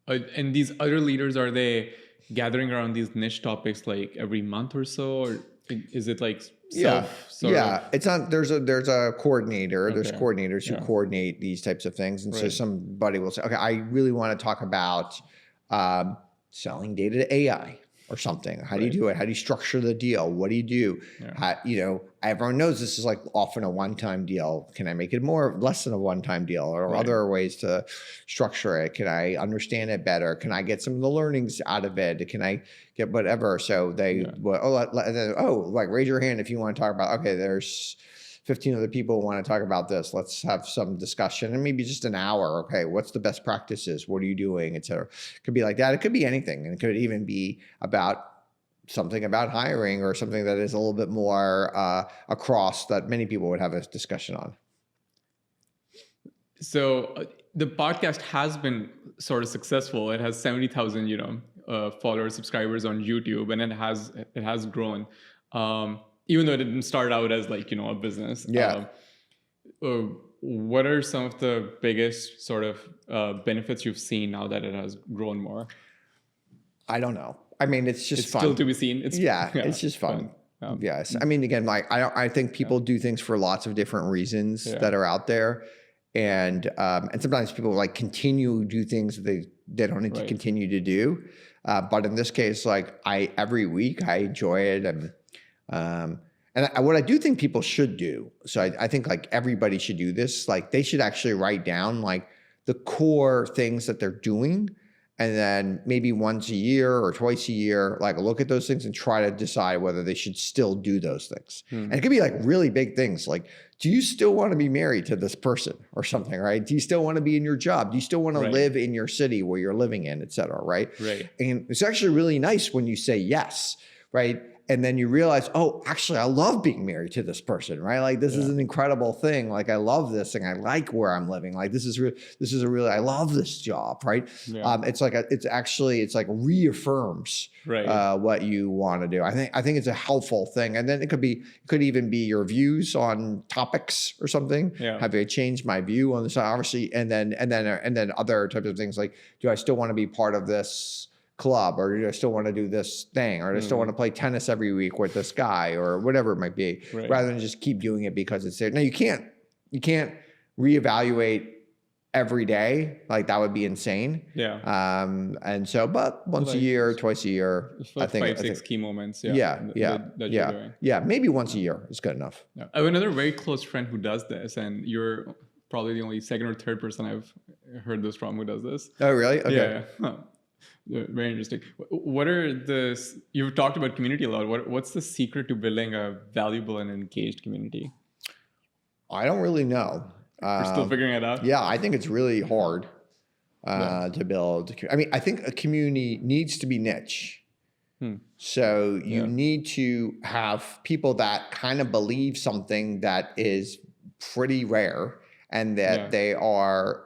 And these other leaders, are they gathering around these niche topics like every month or so? Or is it like it's not, there's a coordinator. There's coordinators who coordinate these types of things. And so somebody will say, okay, I really want to talk about selling data to AI or something. How do you do it? How do you structure the deal? What do you do? Everyone knows this is often a one-time deal. Can I make it less than a one-time deal, or other ways to structure it? Can I understand it better? Can I get some of the learnings out of it? Can I get whatever? So they, raise your hand if you want to talk about, okay, there's 15 other people who want to talk about this. Let's have some discussion, and maybe just an hour. Okay, what's the best practices? What are you doing? Et cetera. It could be like that. It could be anything. And it could even be about something about hiring or something that is a little bit more across that many people would have a discussion on. So the podcast has been sort of successful. It has 70,000, followers, subscribers on YouTube, and it has grown. Even though it didn't start out as a business. Yeah. What are some of the biggest sort of benefits you've seen now that it has grown more? I don't know. I mean, it's just fun. Still to be seen. It's just fun. Yes. I mean, again, I think people do things for lots of different reasons that are out there. And sometimes people continue to do things that they don't need to continue to do. But in this case, every week I enjoy it. And what I do think people should do, so I think everybody should do this, they should actually write down the core things that they're doing, and then maybe once a year or twice a year, look at those things and try to decide whether they should still do those things. And it could be really big things, do you still want to be married to this person or something, right? Do you still want to be in your job? Do you still want to live in your city where you're living in, et cetera, right? And it's actually really nice when you say yes, right? And then you realize, oh, actually, I love being married to this person, right? This is an incredible thing. I love this thing. I like where I'm living. This is I love this job, right? It's reaffirms what you want to do. I think it's a helpful thing. And then it could even be your views on topics or something. Have I changed my view on this? Obviously, and then other types of things do I still want to be part of this club, or do I still want to do this thing, or do I still want to play tennis every week with this guy, or whatever it might be, rather than just keep doing it because it's there. Now you can't reevaluate every day. That would be insane. And so, but once a year, twice a year, I think 5-6 key moments. Maybe once a year is good enough. I have another very close friend who does this, and you're probably the only second or third person I've heard this from who does this. Oh, really? Okay. Yeah. Huh. Very interesting. What are you've talked about community a lot. What's the secret to building a valuable and engaged community? I don't really know. We're still figuring it out. Yeah, I think it's really hard to build. I mean, I think a community needs to be niche. So you need to have people that kind of believe something that is pretty rare and that they are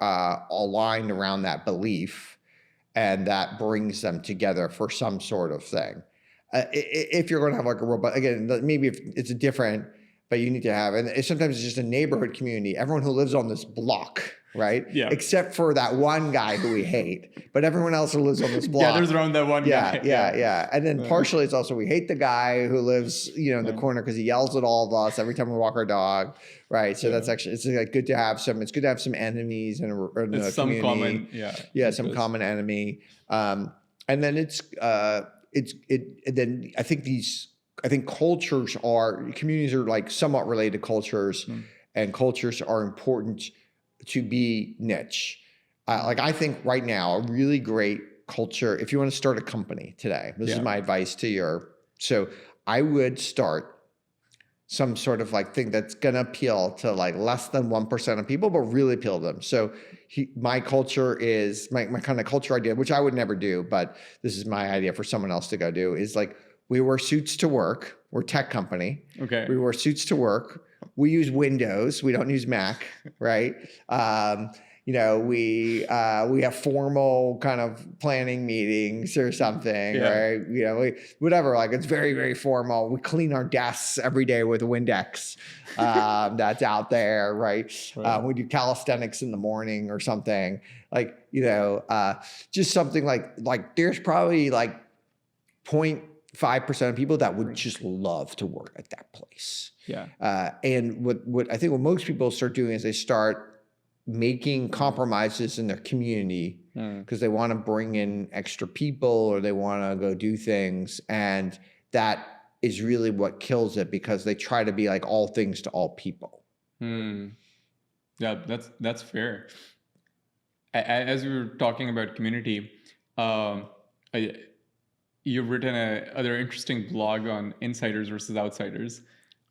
aligned around that belief, and that brings them together for some sort of thing. If you're going to have like a robot, again, maybe if it's a different, but you need to have, and sometimes it's just a neighborhood community, everyone who lives on this block, right? Yeah. Except for that one guy who we hate, but everyone else who lives on this block. Gathers around that one guy. Yeah. And then partially it's also, we hate the guy who lives, in the corner because he yells at all of us every time we walk our dog, right? So that's actually, it's like good to have some enemies in a some community. common, some common enemy. And then then I think communities are like somewhat related to cultures, and cultures are important to be niche. Like I think right now, a really great culture, if you want to start a company today, this is my advice to so I would start some sort of like thing that's going to appeal to like less than 1% of people, but really appeal to them. So my culture is my kind of culture idea, which I would never do, but this is my idea for someone else to go do, is like, we wear suits to work. We're a tech company. Okay. We wear suits to work. We use Windows. We don't use Mac, right? We have formal kind of planning meetings or something, right? Whatever. Like it's very, very formal. We clean our desks every day with Windex that's out there, right? We do calisthenics in the morning or something. Like just something like there's probably like 0.5% of people that would just love to work at that place. Yeah. And what I think what most people start doing is they start making compromises in their community because they want to bring in extra people or they want to go do things. And that is really what kills it, because they try to be like all things to all people. Yeah, that's fair. As we were talking about community, you've written another interesting blog on insiders versus outsiders.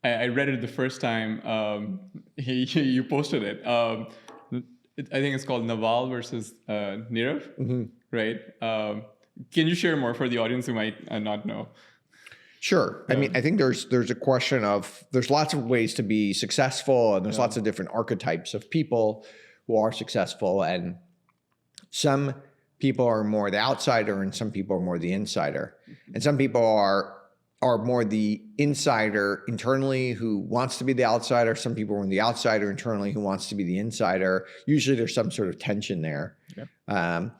I read it the first time you posted it. I think it's called Naval versus Nirav, right? Can you share more for the audience who might not know? Sure. I mean, I think there's a question of, there's lots of ways to be successful, and there's lots of different archetypes of people who are successful, and some people are more the outsider and some people are more the insider. And some people are more the insider internally who wants to be the outsider. Some people are the outsider internally who wants to be the insider. Usually there's some sort of tension there. And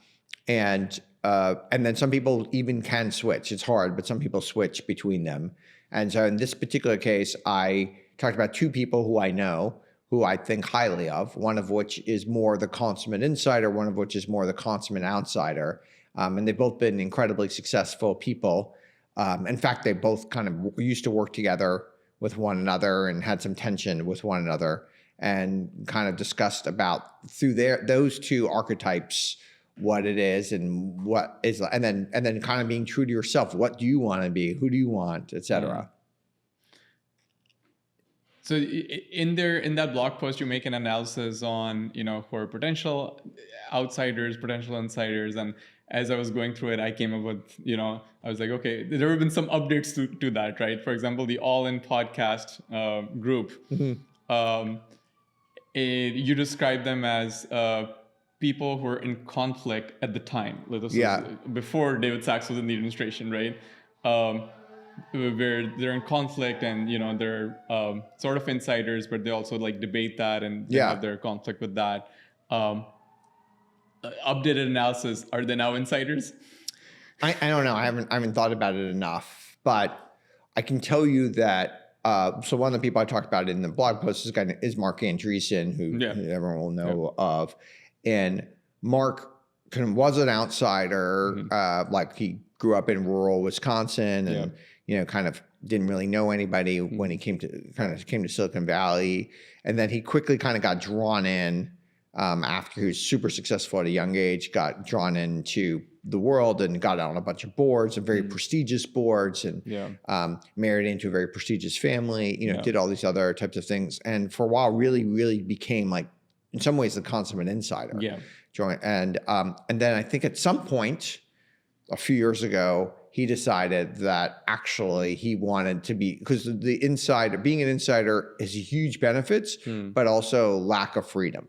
then some people even can switch. It's hard, but some people switch between them. And so in this particular case, I talked about two people who I know, who I think highly of, one of which is more the consummate insider, one of which is more the consummate outsider. And they've both been incredibly successful people. In fact, they both kind of used to work together with one another and had some tension with one another, and kind of discussed about through those two archetypes what it is and what is, and then kind of being true to yourself. What do you want to be? Who do you want, et cetera? So in that blog post, you make an analysis on, for potential outsiders, potential insiders. And as I was going through it, I came up with, I was like, okay, there have been some updates to that, right? For example, the Auren podcast group, you describe them as people who are in conflict at the time. Before David Sachs was in the administration, right? Where they're in conflict and they're sort of insiders, but they also like debate that and have their conflict with that. Updated analysis, are they now insiders? I don't know. I haven't thought about it enough, but I can tell you that. So one of the people I talked about in the blog post is Mark Andreessen, who everyone will know of, and Mark kind of was an outsider. Like he grew up in rural Wisconsin and kind of didn't really know anybody when he came to Silicon Valley. And then he quickly kind of got drawn in after he was super successful at a young age, got drawn into the world and got on a bunch of boards and very prestigious boards and married into a very prestigious family, did all these other types of things. And for a while, really, really became like, in some ways, the consummate insider. Yeah. And then I think at some point, a few years ago, he decided that actually he wanted to be, because being an insider has huge benefits, but also lack of freedom.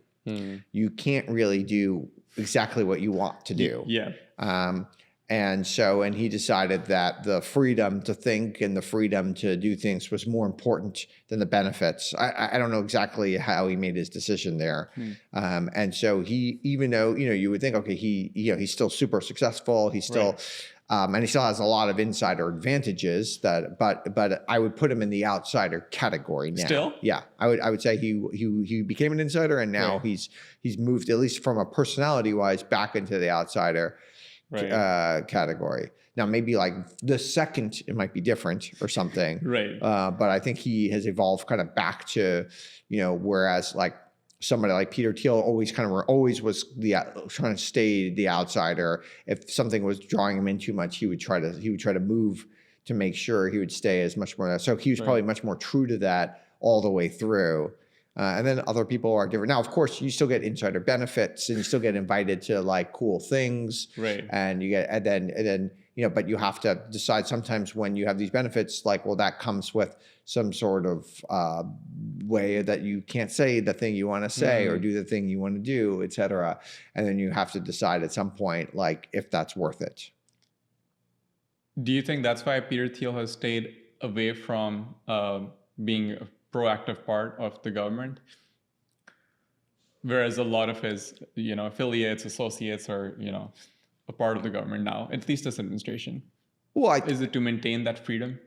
You can't really do exactly what you want to do. Yeah. And he decided that the freedom to think and the freedom to do things was more important than the benefits. I don't know exactly how he made his decision there. And so he, even though, you would think, okay, he's still super successful. He's still, and he still has a lot of insider advantages but I would put him in the outsider category now. Still? Yeah. I would say he became an insider and now he's moved, at least from a personality wise, back into the outsider category. Now, maybe like the second, it might be different or something. Right. But I think he has evolved kind of back to, whereas like somebody like Peter Thiel always was trying to stay the outsider. If something was drawing him in too much, he would try to move to make sure he would stay as much more. So he was probably much more true to that all the way through. And then other people are different. Now, of course, you still get insider benefits and you still get invited to like cool things. Right. And you get, and then, but you have to decide sometimes when you have these benefits, like, well, that comes with some sort of way that you can't say the thing you want to say or do the thing you want to do, et cetera. And then you have to decide at some point, like, if that's worth it. Do you think that's why Peter Thiel has stayed away from being a proactive part of the government? Whereas a lot of his, affiliates, associates are, a part of the government now, at least this administration. Well, is it to maintain that freedom?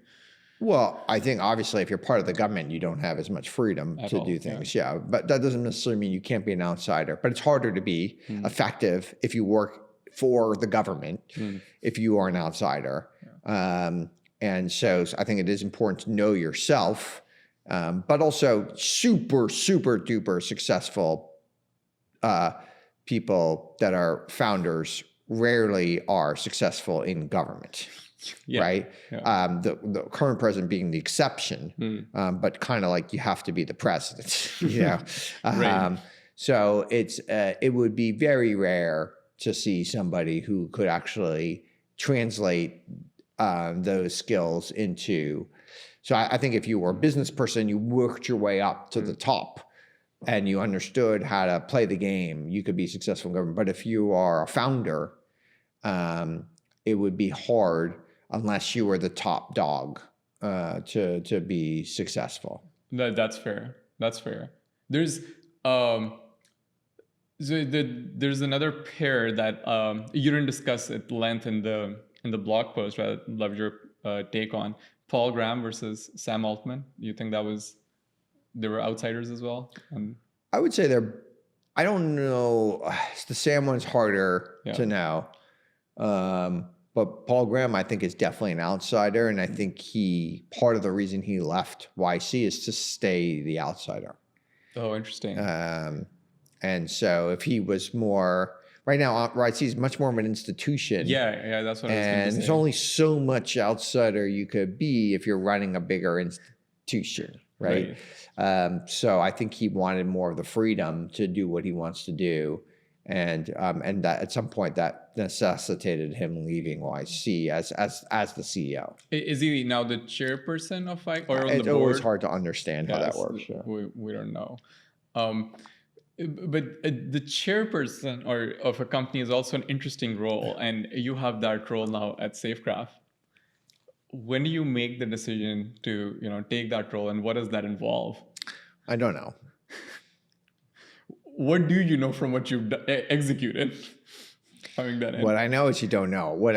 Well, I think obviously if you're part of the government, you don't have as much freedom to do things. Yeah. But that doesn't necessarily mean you can't be an outsider. But it's harder to be effective if you work for the government, if you are an outsider. And so I think it is important to know yourself, but also super, super duper successful people that are founders rarely are successful in government. Right? Yeah. The current president being the exception, but kind of like you have to be the president, Right. So it would be very rare to see somebody who could actually translate those skills into. So I think if you were a business person, you worked your way up to the top and you understood how to play the game, you could be successful in government. But if you are a founder, it would be hard unless you were the top dog to be successful. That's fair. That's fair. There's there's another pair that you didn't discuss at length in the blog post. I'd love your take on Paul Graham versus Sam Altman. Do you think they were outsiders as well? I would say I don't know. The Sam one's harder to know. But Paul Graham, I think, is definitely an outsider. And I think part of the reason he left YC is to stay the outsider. Oh, interesting. And so if he was more, right now, YC is much more of an institution. Yeah, that's what I was going to say. And there's only so much outsider you could be if you're running a bigger institution, right? So I think he wanted more of the freedom to do what he wants to do. And that at some point that necessitated him leaving YC as the CEO. Is he now the chairperson of YC or on the board? It's always hard to understand how that works. We don't know. But the chairperson of a company is also an interesting role, and you have that role now at Safegraph. When do you make the decision to take that role, and what does that involve? I don't know. What do you know from what you've executed? Having done it. What I know is you don't know. What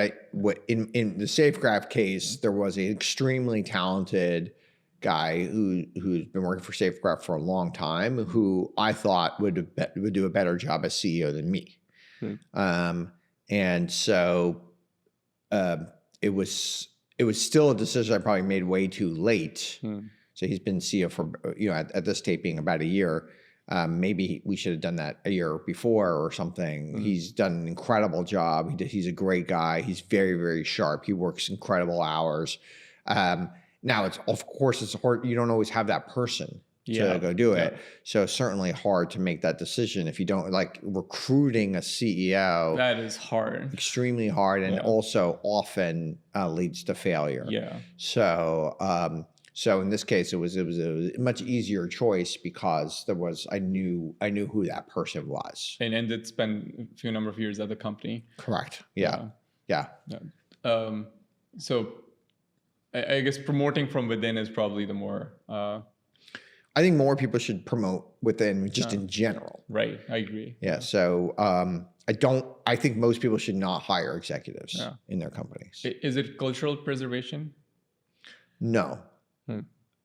in the Safegraph case, there was an extremely talented guy who's been working for Safegraph for a long time, who I thought would do a better job as CEO than me. And so it was it was still a decision I probably made way too late. So he's been CEO for, at this taping about a year. Maybe we should have done that a year before or something. He's done an incredible job. He's a great guy. He's very, very sharp. He works incredible hours. Now, of course, it's hard. You don't always have that person to go do it. So it's certainly hard to make that decision if you don't, like, recruiting a CEO. That is hard. Extremely hard, and also often leads to failure. Yeah. So in this case, it was a much easier choice because I knew who that person was. And did spend a few number of years at the company. Correct. Yeah. So I guess promoting from within is probably the more. I think more people should promote within, just in general. Right. I agree. Yeah. So I think most people should not hire executives in their companies. Is it cultural preservation? No.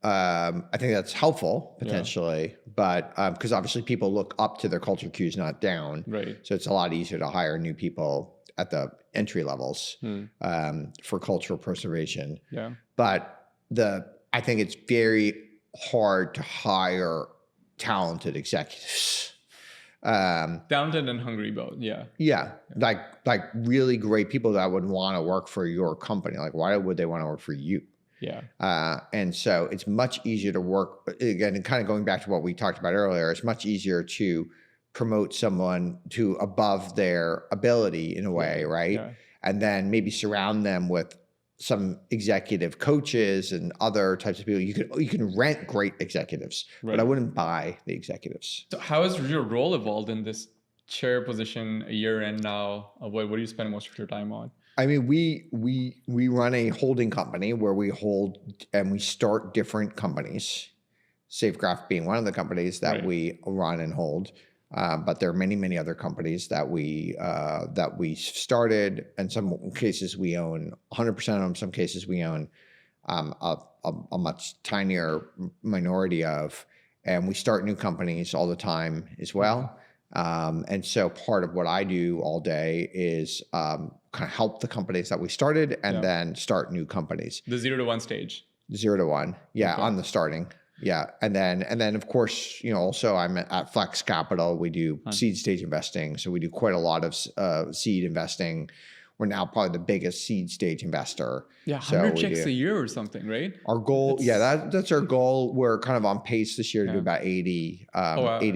I think that's helpful potentially, but because obviously people look up to their culture cues, not down. Right. So it's a lot easier to hire new people at the entry levels for cultural preservation. Yeah. But I think it's very hard to hire talented executives. Talented and hungry both. Yeah. Yeah. Like really great people that would want to work for your company. Like, why would they want to work for you? Yeah. And so it's much easier to work, again, and kind of going back to what we talked about earlier, it's much easier to promote someone to above their ability in a way, right? Yeah. And then maybe surround them with some executive coaches and other types of people. You can rent great executives, but I wouldn't buy the executives. So how has your role evolved in this chair position a year in now? What do you spend most of your time on? I mean, we run a holding company where we hold and we start different companies, Safegraph being one of the companies that we run and hold. But there are many, many other companies that we started. In some cases, we own 100% of them. Some cases, we own a much tinier minority of. And we start new companies all the time as well. And so part of what I do all day is kind of help the companies that we started and then start new companies. The 0 to 1 stage. 0 to 1. Yeah. Okay. On the starting. Yeah. And then of course, also I'm at Flex Capital. We do seed stage investing. So we do quite a lot of seed investing. We're now probably the biggest seed stage investor. Yeah, 100 checks a year or something, right? Our goal, that's our goal. We're kind of on pace this year to do about 80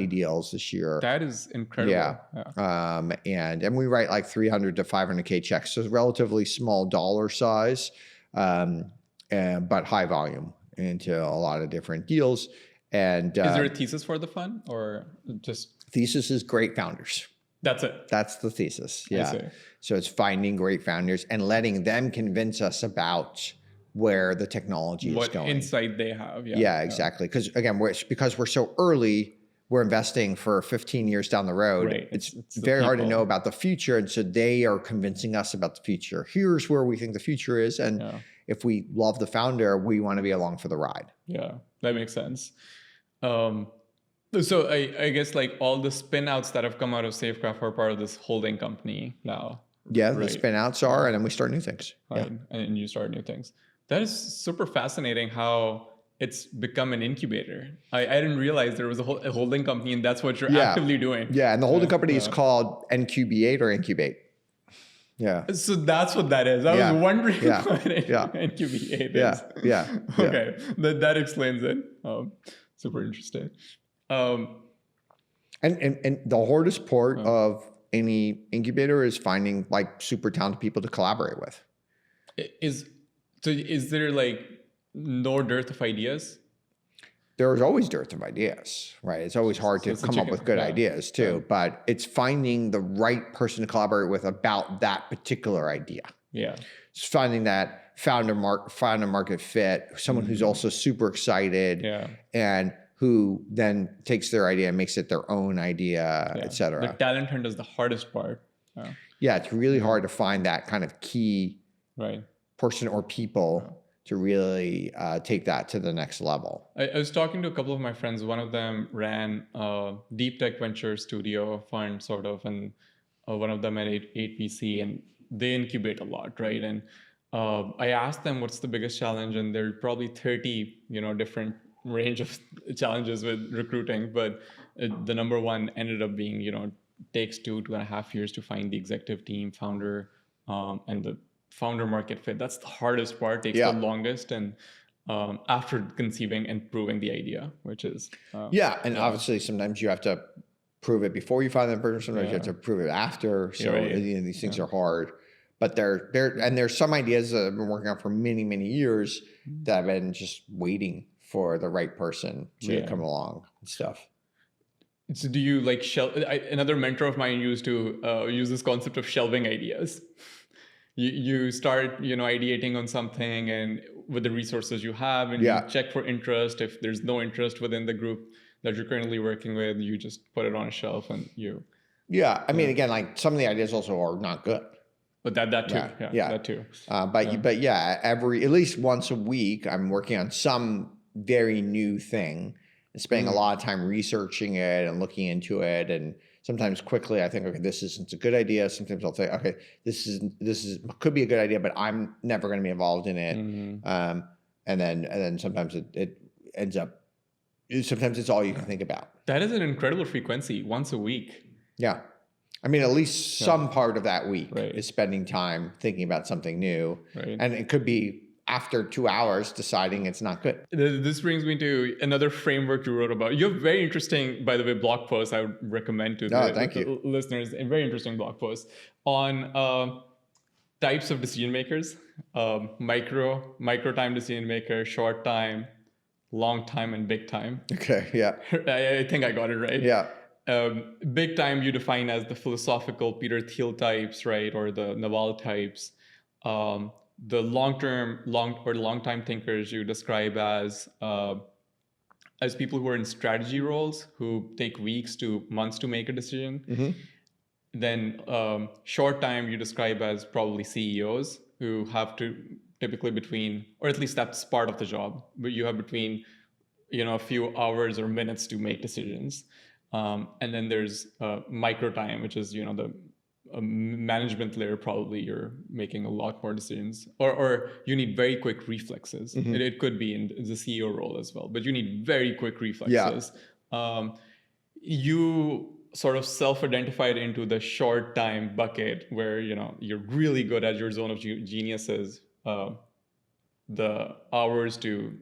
deals this year. That is incredible. Yeah. And we write like 300 to 500K checks. So it's relatively small dollar size, but high volume into a lot of different deals. And is there a thesis for the fund or just? Thesis is great founders. That's it. That's the thesis. Yeah. So it's finding great founders and letting them convince us about where the technology is going. What insight they have. Yeah, exactly. Because again, because we're so early, we're investing for 15 years down the road. Right. It's very hard to know about the future. And so they are convincing us about the future. Here's where we think the future is. And if we love the founder, we want to be along for the ride. Yeah, that makes sense. So I guess like all the spinouts that have come out of Safegraph are part of this holding company now. Yeah, the spinouts are, and then we start new things. Right. Yeah. And you start new things. That is super fascinating how it's become an incubator. I didn't realize there was a holding company and that's what you're actively doing. Yeah, and the holding company is called NQB8 or Incubate. Yeah. So that's what that is. I was wondering what NQB8 is. Yeah. Okay, that explains it. Super interesting. And the hardest part of any incubator is finding like super talented people to collaborate with. Is there like no dearth of ideas? There's always dearth of ideas, right? It's always hard to come up with good ideas too, but it's finding the right person to collaborate with about that particular idea. Yeah. It's finding that founder market fit, someone who's also super excited and who then takes their idea and makes it their own idea, et cetera. The talent hunt is the hardest part. Yeah, it's really hard to find that kind of key person or people to really take that to the next level. I was talking to a couple of my friends. One of them ran a deep tech venture studio fund sort of, and one of them at 8VC, and they incubate a lot, right? And I asked them what's the biggest challenge, and there are probably 30, different range of challenges with recruiting. But the number one ended up being, takes 2.5 years to find the executive team, founder, and the founder market fit. That's the hardest part, takes the longest. And after conceiving and proving the idea, which is... obviously sometimes you have to prove it before you find that person. Sometimes you have to prove it after. So these things are hard. But there's some ideas that I've been working on for many, many years that I've been just waiting for the right person to come along and stuff. So do you like another mentor of mine used to use this concept of shelving ideas. You start, ideating on something and with the resources you have, and you check for interest. If there's no interest within the group that you're currently working with, you just put it on a shelf and you... Yeah, I mean, again, like some of the ideas also are not good. But that too, that too. But at least once a week, I'm working on some very new thing and spending a lot of time researching it and looking into it. And sometimes quickly I think, okay, this isn't a good idea. Sometimes I'll think, okay, this could be a good idea, but I'm never going to be involved in it. And then sometimes it ends up, sometimes it's all you can think about. That is an incredible frequency, once a week. Yeah. I mean, at least some part of that week is spending time thinking about something new. Right. And it could be after 2 hours deciding it's not good. This brings me to another framework you wrote about. You have very interesting, by the way, blog post I would recommend to the listeners. A very interesting blog post on types of decision makers, micro time decision maker, short time, long time, and big time. Okay, yeah. I think I got it right. Yeah. Big time you define as the philosophical Peter Thiel types, right, or the Naval types. The long time thinkers you describe as people who are in strategy roles, who take weeks to months to make a decision. Then short time you describe as probably CEOs who have to typically between, or at least that's part of the job, but you have between a few hours or minutes to make decisions. And then there's micro time, which is, the management layer, probably you're making a lot more decisions, or you need very quick reflexes. It could be in the CEO role as well, but you need very quick reflexes. You sort of self-identified into the short time bucket where, you're really good at your zone of geniuses, the hours to,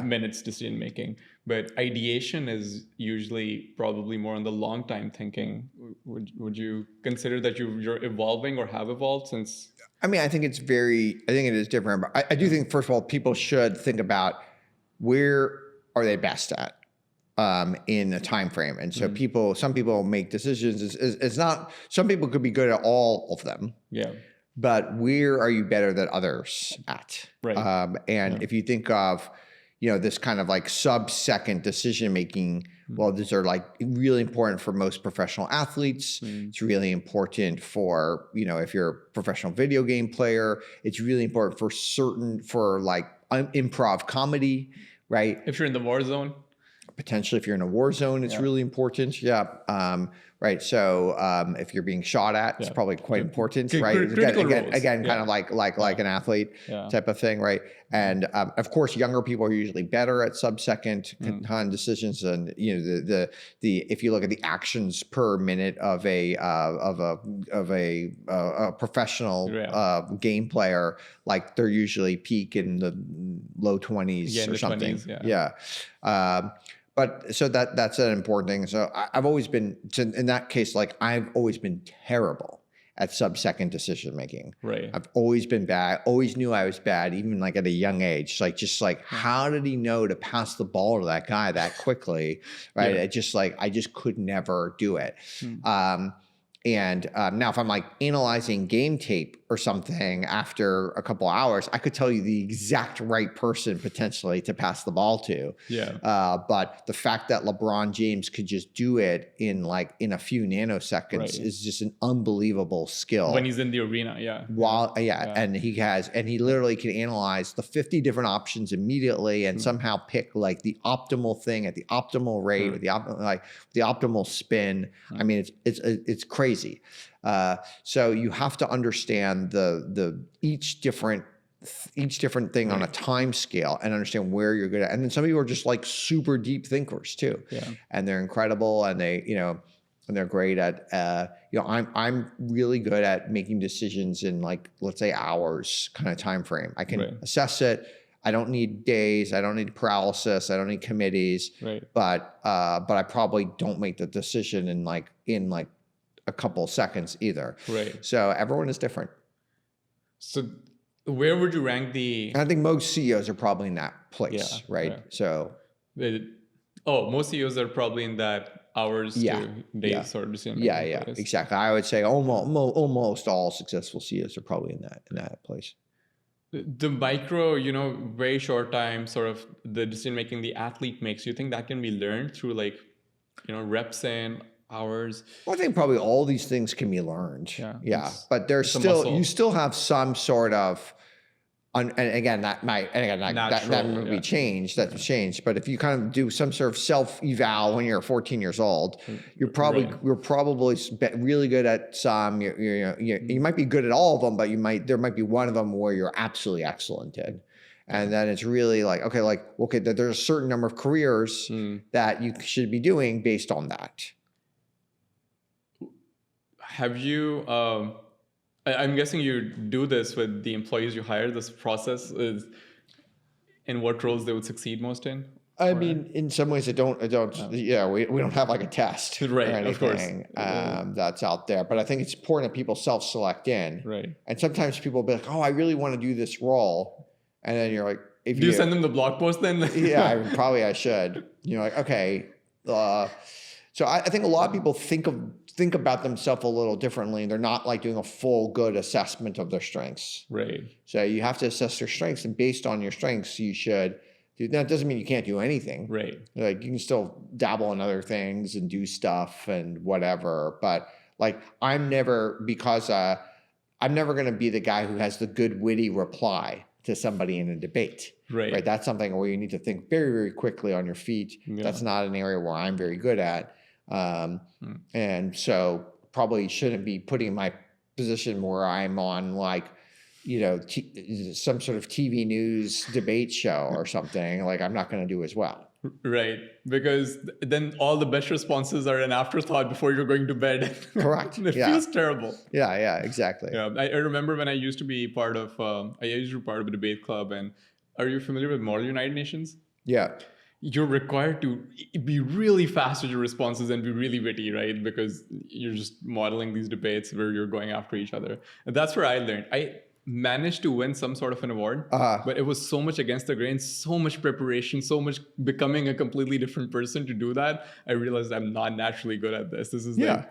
minutes decision making. But ideation is usually probably more on the long time thinking. Would you consider that you're evolving or have evolved since? I mean, I think it is different. But I do think, first of all, people should think about where are they best at in a time frame. And so some people make decisions. It's not, some people could be good at all of them. Yeah. But where are you better than others at? Right. If you think of, this kind of like sub-second decision-making, well, these are like really important for most professional athletes. It's really important for, if you're a professional video game player, it's really important for like improv comedy, right? If you're in the war zone. Potentially if you're in a war zone, it's really important. Yeah. Right. So if you're being shot at, it's probably quite important, right? Again, kind of like an athlete type of thing, right? And of course, younger people are usually better at sub-second kind of decisions. And the if you look at the actions per minute of a professional game player, like they're usually peak in the low 20s or something. 20s, But so that's an important thing. So I've always been, in that case, like I've always been terrible at sub-second decision making. Right. I've always been bad. Always knew I was bad, even like at a young age. Like how did he know to pass the ball to that guy that quickly? Right. Yeah. I just could never do it. And now if I'm like analyzing game tape or something after a couple hours, I could tell you the exact right person potentially to pass the ball to. Yeah. But the fact that LeBron James could just do it in a few nanoseconds is just an unbelievable skill. When he's in the arena, and he literally can analyze the 50 different options immediately and somehow pick like the optimal thing at the optimal rate with the optimal spin. I mean, it's crazy. So you have to understand each different thing on a time scale and understand where you're good at. And then some people are just like super deep thinkers too. Yeah. And they're incredible, and and they're great at, I'm really good at making decisions in, like, let's say hours kind of time frame. I can assess it. I don't need days. I don't need paralysis. I don't need committees. Right. But I probably don't make the decision in a couple seconds either. Right. So everyone is different. So where would you rank And I think most CEOs are probably in that place, right? Yeah. So. Most CEOs are probably in that hours to days sort of decision. Yeah, exactly. I would say almost all successful CEOs are probably in that place. The micro, very short time, sort of the decision making the athlete makes, you think that can be learned through reps and hours? Well, I think probably all these things can be learned. Yeah. But there's you still have some sort of, and again, that might be changed. That's changed. But if you kind of do some sort of self-eval when you're 14 years old, you're probably really good at some. You might be good at all of them, but there might be one of them where you're absolutely excellent in. And then it's really okay, there's a certain number of careers that you should be doing based on that. Have you? I'm guessing you do this with the employees you hire. This process is in what roles they would succeed most in. I mean, in some ways, we don't have like a test or anything that's out there. But I think it's important that people self-select in. Right. And sometimes people will be like, "Oh, I really want to do this role," and then you're like, "Do you send them the blog post then?" Yeah, I should. You're like, okay. So I think a lot of people think about themselves a little differently, and they're not like doing a full good assessment of their strengths. Right. So you have to assess their strengths, and based on your strengths, you should. That doesn't mean you can't do anything. Right. Like you can still dabble in other things and do stuff and whatever. But I'm never going to be the guy who has the good witty reply to somebody in a debate. Right. That's something where you need to think very, very quickly on your feet. Yeah. That's not an area where I'm very good at. And so probably shouldn't be putting my position where I'm on some sort of TV news debate show or something. I'm not going to do as well. Right. Because then all the best responses are an afterthought before you're going to bed. Correct. It feels terrible. Yeah, exactly. Yeah. I remember when I used to be part of a debate club. And are you familiar with Model United Nations? Yeah. You're required to be really fast with your responses and be really witty, right? Because you're just modeling these debates where you're going after each other. And that's where I learned. I managed to win some sort of an award, but it was so much against the grain, so much preparation, so much becoming a completely different person to do that. I realized I'm not naturally good at this. This is Yeah.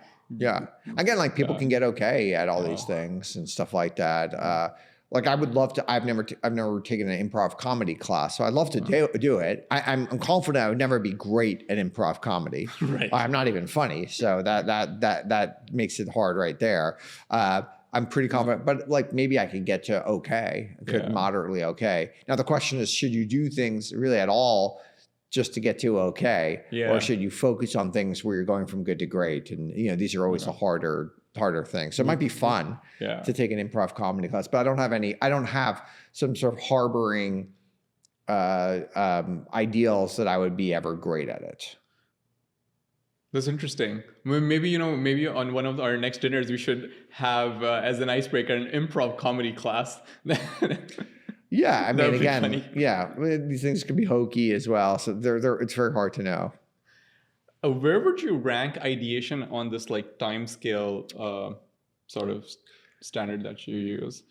Again, people can get okay at all these things and stuff like that. I would love to. I've never taken an improv comedy class, so I'd love to do it. I'm confident I would never be great at improv comedy. Right. I'm not even funny, so that makes it hard right there. I'm pretty confident, but maybe I could get to moderately okay. Now the question is, should you do things really at all just to get to okay, or should you focus on things where you're going from good to great? And these are always the harder thing. So it might be fun to take an improv comedy class, but I don't have some sort of harboring ideals that I would be ever great at it. That's interesting. Maybe on one of our next dinners, we should have as an icebreaker an improv comedy class. Yeah, I mean, again, funny. These things can be hokey as well. So it's very hard to know. Where would you rank ideation on this time scale sort of standard that you use?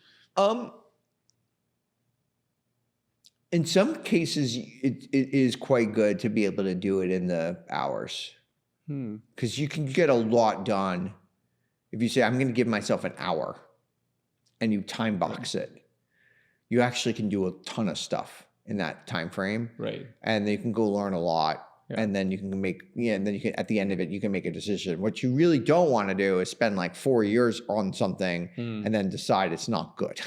In some cases, it is quite good to be able to do it in the hours, because you can get a lot done if you say, I'm going to give myself an hour, and you time box it. You actually can do a ton of stuff in that time frame, right? And then you can go learn a lot. Yeah. And then you can at the end of it, you can make a decision. What you really don't want to do is spend 4 years on something and then decide it's not good,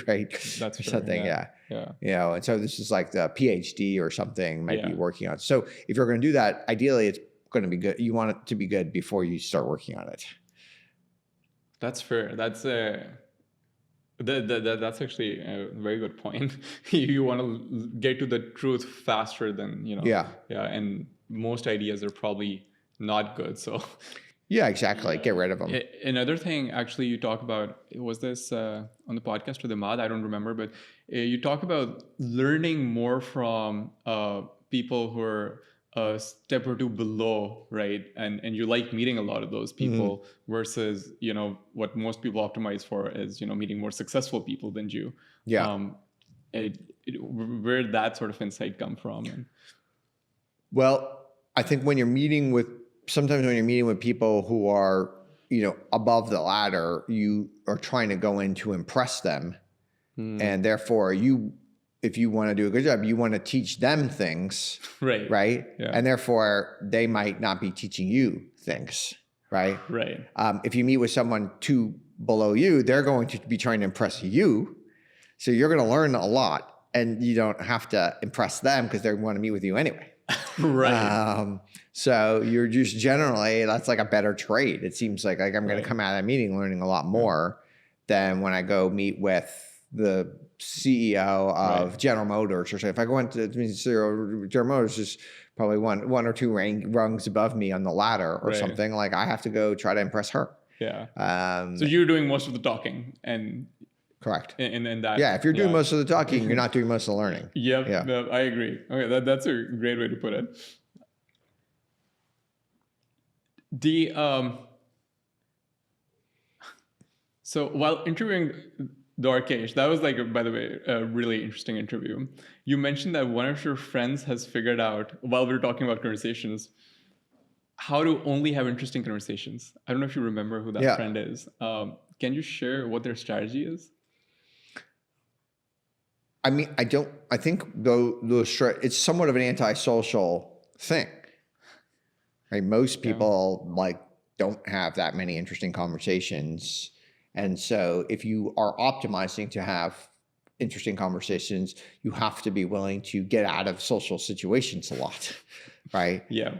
right? That's or something, yeah. And so this is the PhD or something might be working on. So if you're going to do that, ideally it's going to be good. You want it to be good before you start working on it. That's fair. That's that's actually a very good point. You want to get to the truth faster than, Yeah. And most ideas are probably not good. So Yeah, exactly. Get rid of them. another thing, actually, you talk about, was this on the podcast with Ahmad? I don't remember, but you talk about learning more from people who are a step or two below, right? And you like meeting a lot of those people versus, what most people optimize for is, meeting more successful people than you. Yeah. Where did that sort of insight come from? Well, I think sometimes when you're meeting with people who are, above the ladder, you are trying to go in to impress them. And therefore if you want to do a good job, you want to teach them things. Right. Right. Yeah. And therefore they might not be teaching you things. Right. Right. If you meet with someone too below you, they're going to be trying to impress you. So you're going to learn a lot, and you don't have to impress them because they want to meet with you anyway. Right. So you're just generally, that's like a better trade. It seems like I'm going to come out of that meeting learning a lot more than when I go meet with the CEO of General Motors or something. If I go into General Motors, is probably one or two rungs above me on the ladder or something. Like I have to go try to impress her. Yeah. So you're doing most of the talking and. Correct. And that. Yeah. If you're doing most of the talking, you're not doing most of the learning. Yep. Yeah. No, I agree. Okay. That's a great way to put it. So while interviewing Darkesh, that was by the way, a really interesting interview. You mentioned that one of your friends has figured out, while we were talking about conversations, how to only have interesting conversations. I don't know if you remember who that friend is. Can you share what their strategy is? I mean, I think it's somewhat of an antisocial thing. Right? Most people don't have that many interesting conversations. And so if you are optimizing to have interesting conversations, you have to be willing to get out of social situations a lot. Right. Yeah.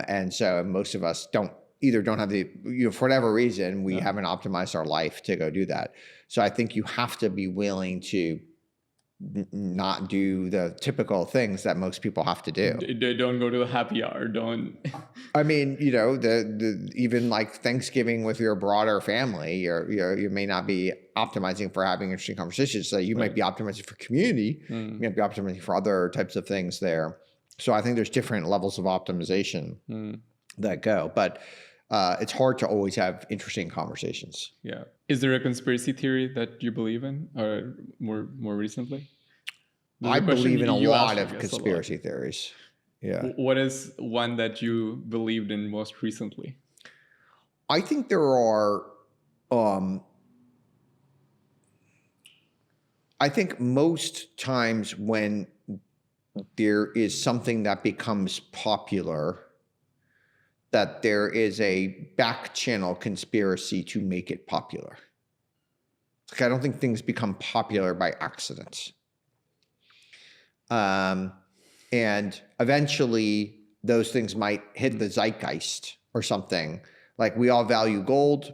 And so most of us don't have the, for whatever reason, we haven't optimized our life to go do that. So I think you have to be willing to not do the typical things that most people have to do. Don't go to the happy hour. Don't. I mean, even like Thanksgiving with your broader family, you may not be optimizing for having interesting conversations. So you might be optimizing for community. You might be optimizing for other types of things there. So I think there's different levels of optimization that go, but it's hard to always have interesting conversations. Yeah. Is there a conspiracy theory that you believe in, or more recently? I believe in a lot of conspiracy theories. Yeah. What is one that you believed in most recently? I think there are. I think most times when there is something that becomes popular, that there is a back channel conspiracy to make it popular. Like, I don't think things become popular by accident. And eventually those things might hit the zeitgeist or something. Like we all value gold.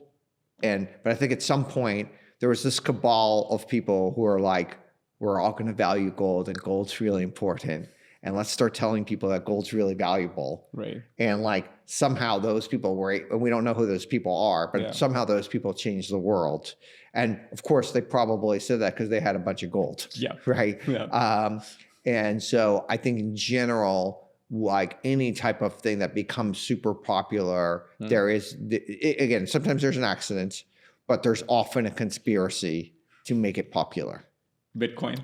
But I think at some point there was this cabal of people who are like, we're all going to value gold and gold's really important. And let's start telling people that gold's really valuable. Right. And somehow those people and we don't know who those people are, but somehow those people changed the world. And of course they probably said that because they had a bunch of gold. Yeah. Right. Yeah. And so I think in general, any type of thing that becomes super popular, there is, again, sometimes there's an accident, but there's often a conspiracy to make it popular. Bitcoin.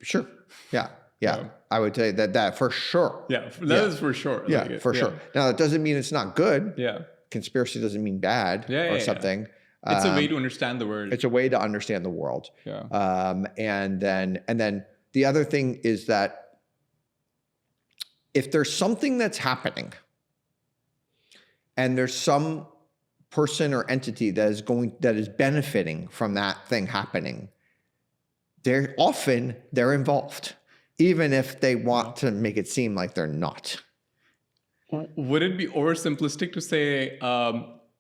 Sure. Yeah. Yeah, I would say that for sure. Yeah, that is for sure. Yeah, for sure. Now, that doesn't mean it's not good. Yeah. Conspiracy doesn't mean bad or something. It's a way to understand the world. It's a way to understand the world. Yeah. And then the other thing is that if there's something that's happening and there's some person or entity that is benefiting from that thing happening, they're involved, even if they want to make it seem like they're not. Would it be oversimplistic to say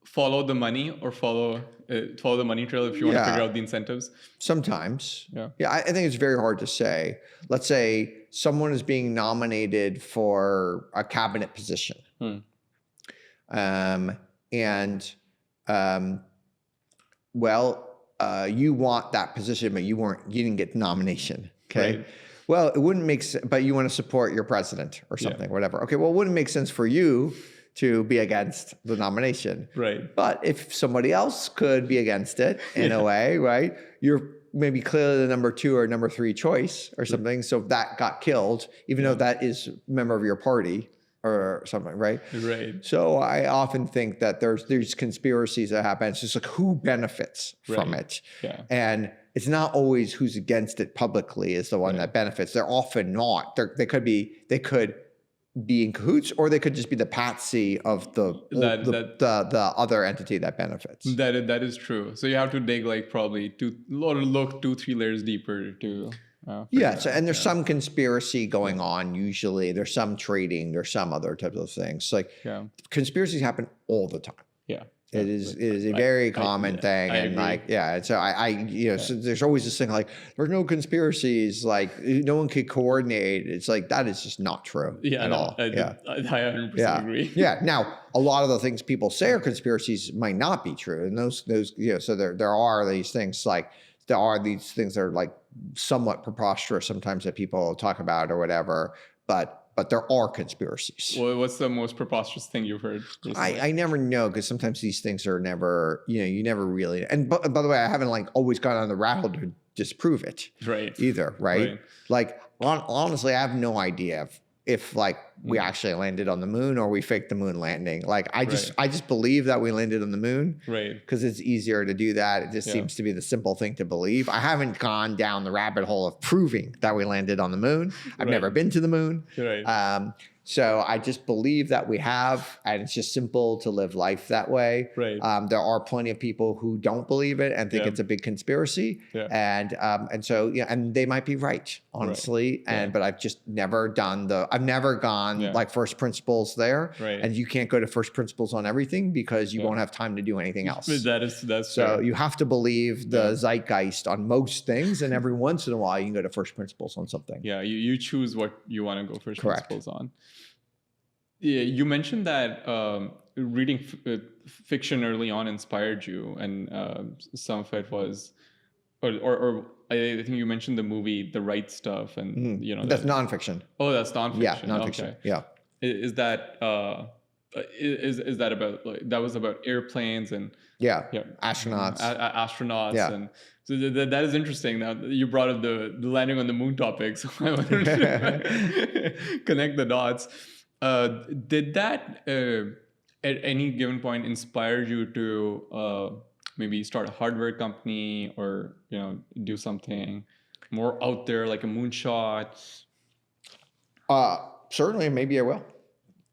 follow the money or follow the money trail if you want to figure out the incentives? Sometimes. Yeah. I think it's very hard to say. Let's say someone is being nominated for a cabinet position. You want that position, but you didn't get the nomination. Okay. Right. Well, it wouldn't make sense, but you want to support your president or something, whatever. Okay. Well, it wouldn't make sense for you to be against the nomination. Right. But if somebody else could be against it in a way, right? You're maybe clearly the number 2 or number 3 choice or something. So if that got killed, even though that is a member of your party or something, right? Right. So I often think that there's conspiracies that happen. It's just like who benefits from it. Yeah. And it's not always who's against it publicly is the one that benefits. They're often not. They could be in cahoots, or they could just be the patsy of the other entity that benefits. That is true. So you have to dig like probably look 2-3 layers deeper to. So, and there's some conspiracy going on. Usually, there's some trading. There's some other types of things. Like conspiracies happen all the time. Yeah. It is a very common thing, and and so so there's always this thing like there's no conspiracies, like no one could coordinate. It's like that is just not true at all. I 100% agree. Now, a lot of the things people say are conspiracies might not be true, and those so there are these things like that are like somewhat preposterous sometimes that people talk about or whatever, but there are conspiracies. Well, what's the most preposterous thing you've heard recently? I never know, because sometimes these things are never, you never really. And by the way, I haven't like always gone on the route to disprove it, either, right? Like honestly, I have no idea if like we actually landed on the moon or we faked the moon landing. Like I just believe that we landed on the moon, because it's easier to do that. It just seems to be the simple thing to believe. I haven't gone down the rabbit hole of proving that we landed on the moon. I've never been to the moon. So I just believe that we have, and it's just simple to live life that way. There are plenty of people who don't believe it and think it's a big conspiracy, and so and they might be right, honestly. But I've just never I've never gone like first principles there, and you can't go to first principles on everything because you won't have time to do anything else. That's so fair. You have to believe the zeitgeist on most things, and every once in a while you can go to first principles on something. You choose what you want to go first principles on. Yeah, you mentioned that reading fiction early on inspired you, and some of it was, or I think you mentioned the movie The Right Stuff, and that's nonfiction. Oh, that's nonfiction. Yeah, nonfiction. Okay. Yeah. Is that is that about that was about airplanes and astronauts, and so that is interesting. Now you brought up the landing on the moon topic, so I wanted to connect the dots. Did that at any given point inspire you to maybe start a hardware company or do something more out there like a moonshot? Certainly, maybe I will.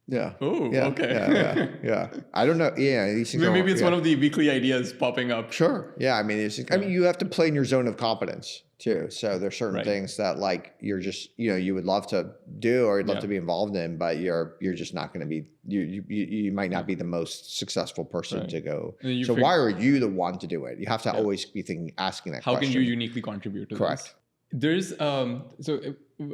Yeah. Oh, yeah, okay. Yeah. I don't know. Yeah, these things maybe it's one of the weekly ideas popping up. Sure. Yeah. I mean, you have to play in your zone of competence too. So there's certain things that like you're just you would love to do or you'd love to be involved in, but you're just not going to be. You might not be the most successful person to go. So why are you the one to do it? You have to always be asking that question. How can you uniquely contribute to this? There's so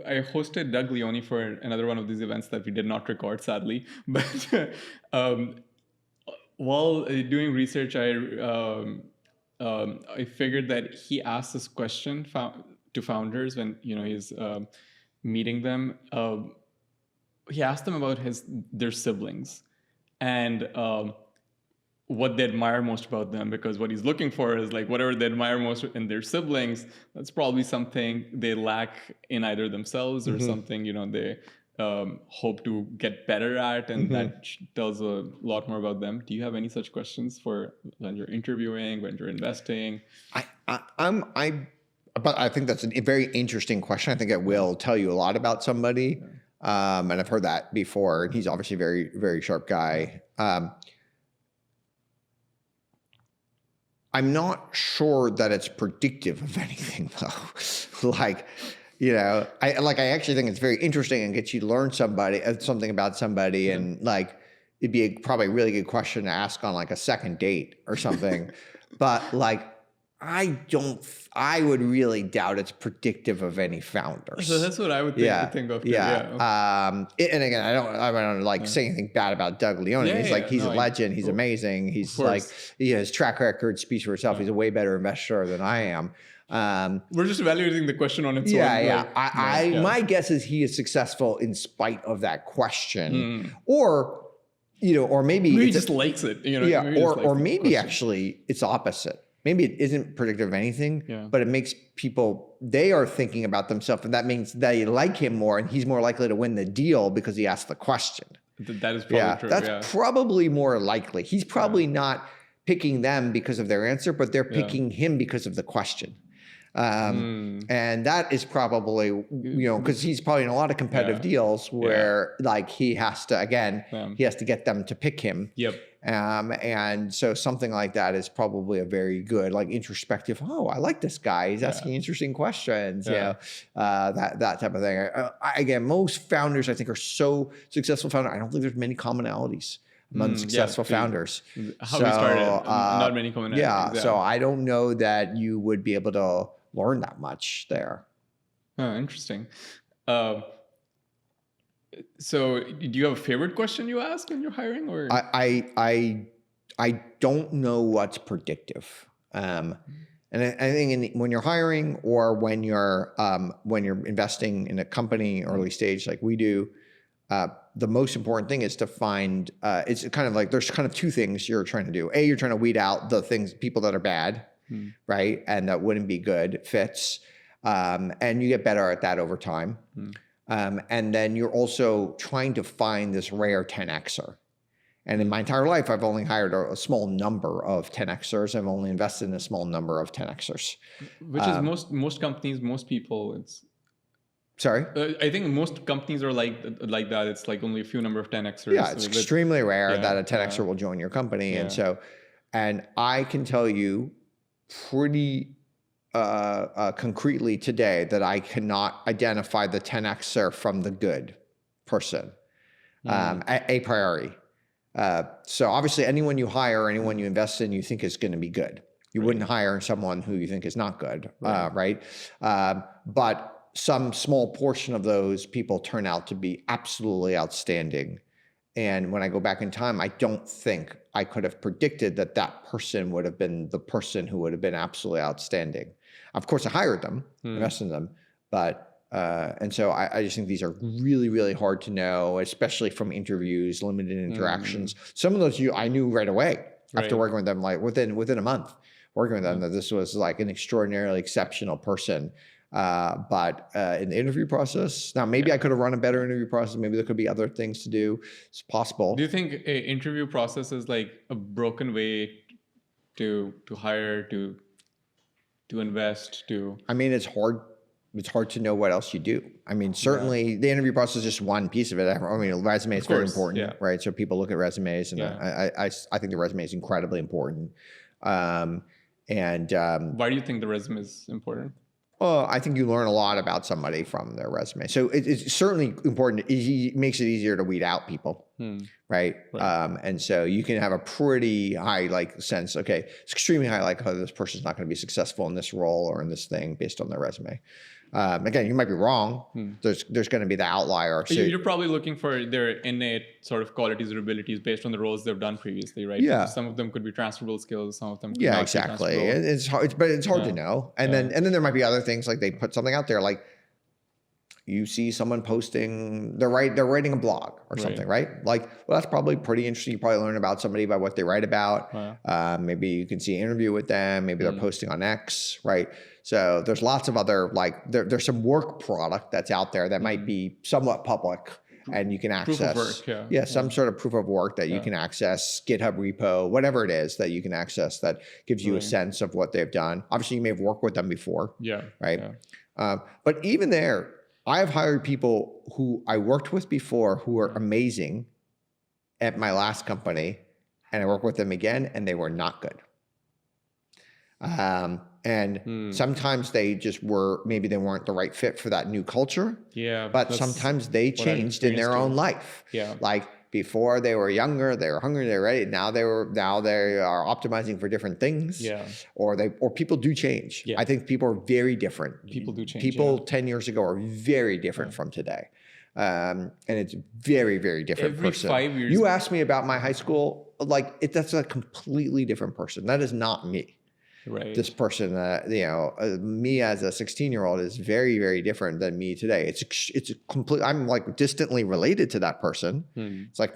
I hosted Doug Leone for another one of these events that we did not record, sadly. But while doing research, I figured that he asked this question to founders when he's meeting them. He asked them about their siblings and what they admire most about them, because what he's looking for is like whatever they admire most in their siblings, that's probably something they lack in either themselves or something they hope to get better at, and that tells a lot more about them. Do you have any such questions for when you're interviewing, when you're investing? But I think that's a very interesting question. I think it will tell you a lot about somebody, and I've heard that before. And he's obviously a very, very sharp guy. I'm not sure that it's predictive of anything, though. I actually think it's very interesting and gets you to learn something about somebody, and like, it'd be probably a really good question to ask on like a second date or something. But like, I would really doubt it's predictive of any founders. So that's what I would think of too. And again, I don't like say anything bad about Doug Leone. He's a legend. He's amazing. He's like, his track record speaks for itself. He's a way better investor than I am. We're just evaluating the question on its own. My guess is he is successful in spite of that question, or maybe he just likes it. Or maybe actually it's opposite. Maybe it isn't predictive of anything, but it makes people, they are thinking about themselves, and that means they like him more, and he's more likely to win the deal because he asked the question. That is probably true. That's probably more likely. He's probably not picking them because of their answer, but they're picking him because of the question. And that is probably, because he's probably in a lot of competitive deals where like he has to get them to pick him. Yep. And so something like that is probably a very good, like introspective, I like this guy. He's asking interesting questions, that type of thing. Again, most founders I think are so successful founders. I don't think there's many commonalities among successful founders. How we started, not many commonalities. So I don't know that you would be able to learn that much there. Oh, interesting. So do you have a favorite question you ask when you're hiring, or? I don't know what's predictive. And I think when you're hiring or when you're investing in a company early stage like we do, the most important thing is to find, it's kind of like, there's kind of two things you're trying to do. You're trying to weed out the people that are bad, right? And that wouldn't be good fits. And you get better at that over time. And then you're also trying to find this rare 10Xer. And in my entire life, I've only hired a small number of 10Xers. I've only invested in a small number of 10Xers. Which is most companies, most people, it's... Sorry? I think most companies are like that. It's like only a few number of 10Xers. Yeah, it's extremely rare that a 10Xer will join your company. And I can tell you pretty concretely today that I cannot identify the 10Xer from the good person a priori. So obviously anyone you hire, anyone you invest in, you think is going to be good. You wouldn't hire someone who you think is not good, right? But some small portion of those people turn out to be absolutely outstanding. And when I go back in time, I don't think I could have predicted that person would have been the person who would have been absolutely outstanding. Of course, I hired them, invested in them, but and so I just think these are really, really hard to know, especially from interviews, limited interactions. Some of those I knew right away after working with them, like within a month working with them, that this was like an extraordinarily exceptional person. But in the interview process, now maybe I could have run a better interview process. Maybe there could be other things to do. It's possible. Do you think an interview process is like a broken way to hire, to invest, to? I mean, it's hard. It's hard to know what else you do. I mean, certainly the interview process is just one piece of it. I mean, resume is very important, right? So people look at resumes, and I think the resume is incredibly important. Why do you think the resume is important? I think you learn a lot about somebody from their resume. So it's certainly important. It makes it easier to weed out people, right? And so you can have a pretty high sense, okay, it's extremely high likelihood this person's not going to be successful in this role or in this thing based on their resume. Again, you might be wrong. There's going to be the outlier. So you're probably looking for their innate sort of qualities or abilities based on the roles they've done previously, right? Yeah. Some of them could be transferable skills. Some of them could not exactly. Be transferable. It's hard, but it's hard to know. And then there might be other things, like they put something out there, like you see someone posting, they're writing a blog or something, right? Like, well, that's probably pretty interesting. You probably learn about somebody by what they write about. Maybe you can see an interview with them. Maybe they're posting on X, right? So there's lots of other, there's some work product that's out there that might be somewhat public and you can access. Proof of work, some sort of proof of work that you can access, GitHub repo, whatever it is that you can access that gives you a sense of what they've done. Obviously, you may have worked with them before, right? But even there, I have hired people who I worked with before who were amazing at my last company, and I worked with them again, and they were not good. Sometimes they just were, maybe they weren't the right fit for that new culture. But sometimes they changed in their own life. Like before they were younger, they were hungry, they were ready. Now they are optimizing for different things. Yeah. Or people do change. Yeah. I think people are very different. People do change. People 10 years ago are very different from today. And it's very, very different Every person. 5 years. You asked me about my high school, that's a completely different person. That is not me. Right. This person, me as a 16-year-old is very, very different than me today. It's a complete. I'm like distantly related to that person. It's like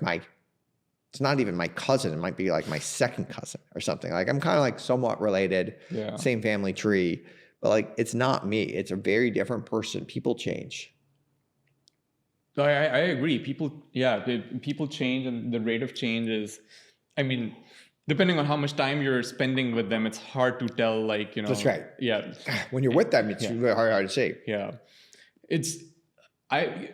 it's not even my cousin. It might be like my second cousin or something. Like I'm kind of like somewhat related, same family tree, but like it's not me. It's a very different person. People change. I agree. People change, and the rate of change is, I mean, depending on how much time you're spending with them, it's hard to tell, That's right. Yeah. When you're with them, it's really hard to say. Yeah. I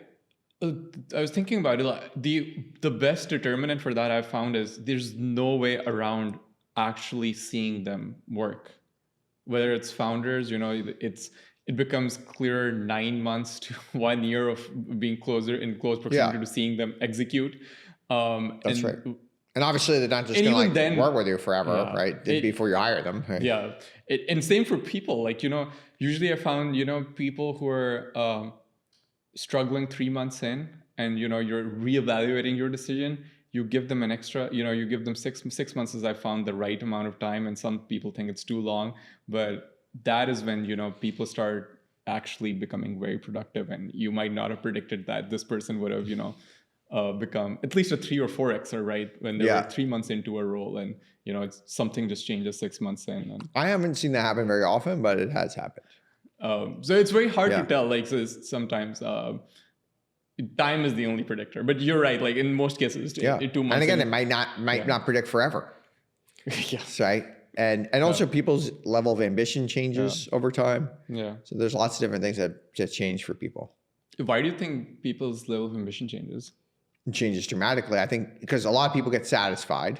was thinking about it. The best determinant for that I've found is there's no way around actually seeing them work. Whether it's founders, it becomes clearer 9 months to 1 year of being in close proximity to seeing them execute. That's right. And obviously, they're not just going to work with you forever, right? Before you hire them. Right? Yeah. And same for people. Usually I found, people who are struggling 3 months in and, you're reevaluating your decision. You give them an extra, you give them six months as I found the right amount of time. And some people think it's too long. But that is when, people start actually becoming very productive. And you might not have predicted that this person would have, become at least a 3 or 4xer, right? When they were 3 months into a role, and it's something just changes 6 months in. And I haven't seen that happen very often, but it has happened. So it's very hard to tell. Sometimes time is the only predictor. But you're right. In most cases, 2 months. And again, it might not predict forever. Yes, right. And also people's level of ambition changes over time. Yeah. So there's lots of different things that just change for people. Why do you think people's level of ambition changes? It changes dramatically. I think because a lot of people get satisfied.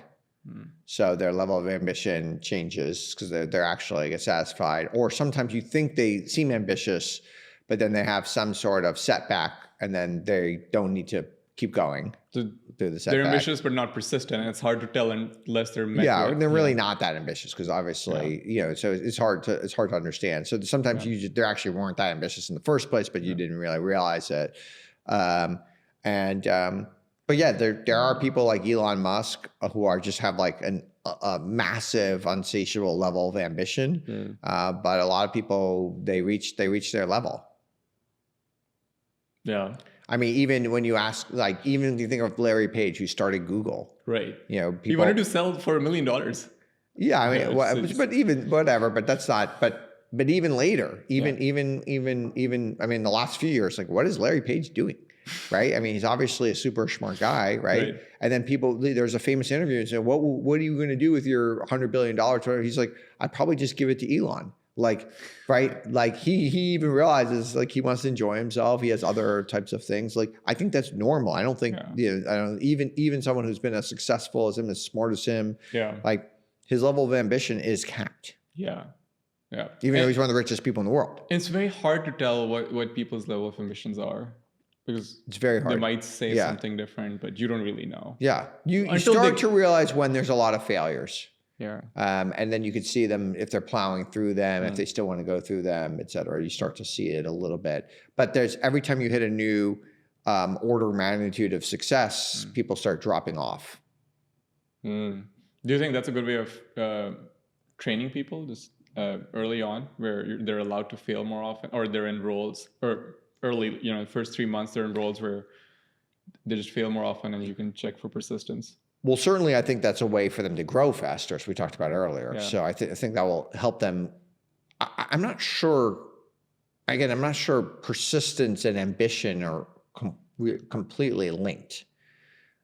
So their level of ambition changes because they're actually get satisfied. Or sometimes you think they seem ambitious, but then they have some sort of setback and then they don't need to keep going through the setback. They're ambitious, but not persistent. And it's hard to tell unless they're met with, they're really not that ambitious because obviously, so it's hard to understand. So sometimes they actually weren't that ambitious in the first place, but you didn't really realize it. But yeah, there are people like Elon Musk who are just have like a massive, insatiable level of ambition. But a lot of people, they reach their level. Yeah. I mean, even when you ask, even if you think of Larry Page, who started Google, right? People, he wanted to sell for $1 million. Yeah, I mean, but even whatever. But that's not. But even later, even I mean, the last few years, what is Larry Page doing? Right? I mean, he's obviously a super smart guy, right? And then there's a famous interview and said, what are you going to do with your $100 billion? He's like, I'd probably just give it to Elon. Right? He even realizes he wants to enjoy himself. He has other types of things. I think that's normal. I don't think even someone who's been as successful as him, as smart as him, his level of ambition is capped. Yeah. Yeah. Even though he's one of the richest people in the world. It's very hard to tell what people's level of ambitions are. Because it's very hard. They might say something different, but you don't really know. Yeah. You start to realize when there's a lot of failures. Yeah. And then you could see them if they're plowing through them, if they still want to go through them, et cetera. You start to see it a little bit. But every time you hit a new order of magnitude of success, people start dropping off. Do you think that's a good way of training people just early on, where they're allowed to fail more often, or they're in roles, or early, first 3 months they're in roles where they just fail more often and you can check for persistence? Well, certainly I think that's a way for them to grow faster, as we talked about earlier. Yeah. So I think that will help them. I'm not sure, again, I'm not sure persistence and ambition are completely linked.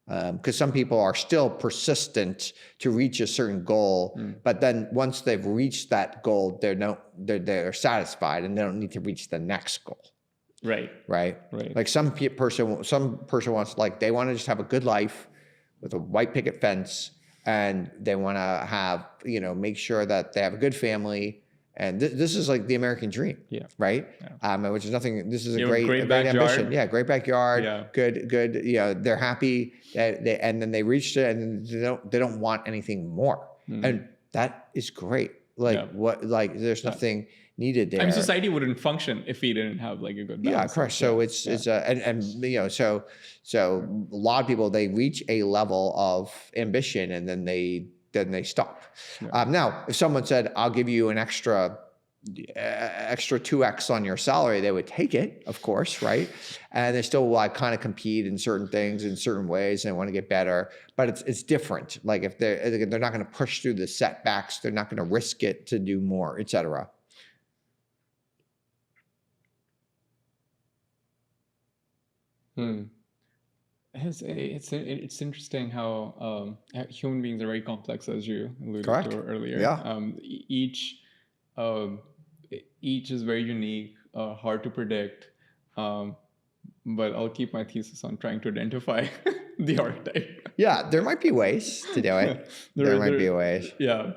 Because some people are still persistent to reach a certain goal, but then once they've reached that goal, they're satisfied and they don't need to reach the next goal. Right. Like some person wants, they want to just have a good life with a white picket fence, and they want to have, make sure that they have a good family And this is like the American dream, right? Which is nothing. This is a great ambition. Yeah, great backyard. Good. They're happy and then they reached it, and they don't want anything more, and that is great. There's nothing needed there. I mean, society wouldn't function if we didn't have like a good balance. Yeah, correct. So so a lot of people, they reach a level of ambition and then they stop. Now, if someone said, "I'll give you an extra 2x on your salary," they would take it, of course, right? And they still kind of compete in certain things in certain ways and want to get better. But it's different. Like if they're not going to push through the setbacks, they're not going to risk it to do more, et cetera. It's interesting how human beings are very complex, as you alluded to earlier. Each is very unique, hard to predict. But I'll keep my thesis on trying to identify the archetype. Yeah, there might be ways to do it. there might be ways. Yeah.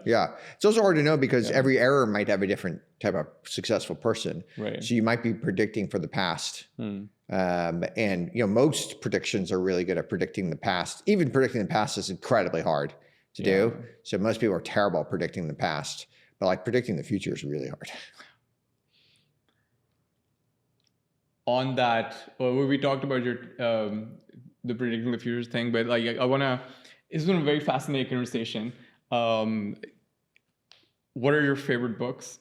It's also hard to know because every error might have a different type of successful person. Right. So you might be predicting for the past. And most predictions are really good at predicting the past. Even predicting the past is incredibly hard to do. So most people are terrible at predicting the past, but like predicting the future is really hard. On that, we talked about your the predicting the future thing, but like it's been a very fascinating conversation. What are your favorite books?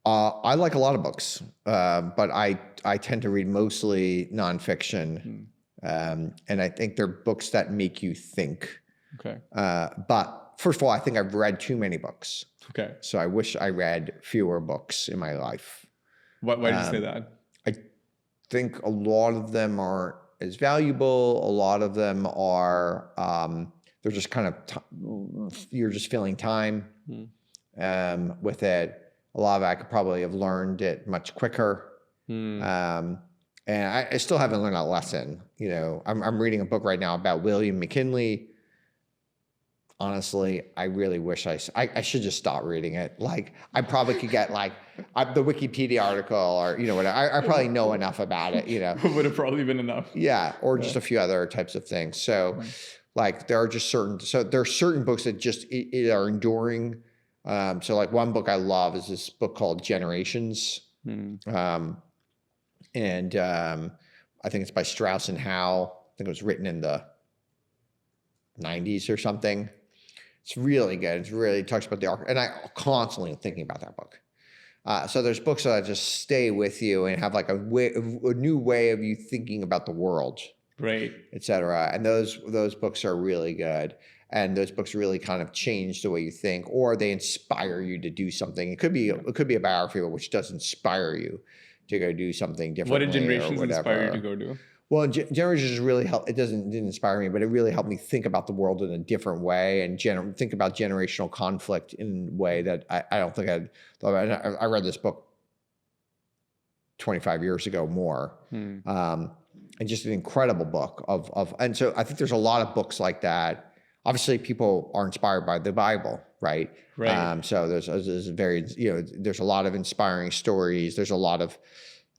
I like a lot of books, but I tend to read mostly nonfiction, and I think they're books that make you think. Okay. But first of all, I think I've read too many books. Okay. So I wish I read fewer books in my life. Why did you say that? I think a lot of them aren't as valuable. A lot of them are, they're just kind of, you're just filling time with it. A lot of it, I could probably have learned it much quicker. And I still haven't learned that lesson. I'm reading a book right now about William McKinley. Honestly, I really wish I should just stop reading it. Like, I probably could get the Wikipedia article or, whatever. I probably know enough about it, Would have probably been enough. Yeah, or just a few other types of things. So, there are just certain books that just are enduring. So one book I love is this book called Generations. I think it's by Strauss and Howe. I think it was written in the 90s or something. It's really good. It talks about the arc, and I constantly am thinking about that book. So there's books that just stay with you and have like a new way of you thinking about the world, right, et cetera. And those books are really good. And those books really kind of change the way you think, or they inspire you to do something. It could be a biography which does inspire you to go do something different. What did Generations inspire you to go do? Well, Generations really helped. It didn't inspire me, but it really helped me think about the world in a different way and think about generational conflict in a way that I don't think I'd thought about. I read this book 25 years ago more. And just an incredible book and so I think there's a lot of books like that. Obviously, people are inspired by the Bible, right? Right. So there's there's a lot of inspiring stories. There's a lot of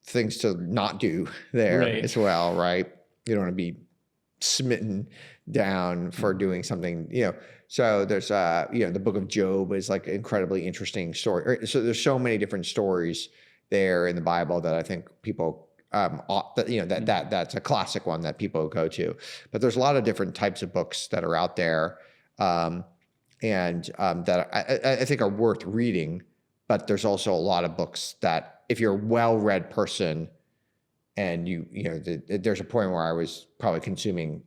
things to not do there as well, right? You don't want to be smitten down for doing something, So there's, the book of Job is like an incredibly interesting story. So there's so many different stories there in the Bible that I think people, that's a classic one that people go to. But there's a lot of different types of books that are out there, that I think are worth reading. But there's also a lot of books that, if you're a well-read person, and there's a point where I was probably consuming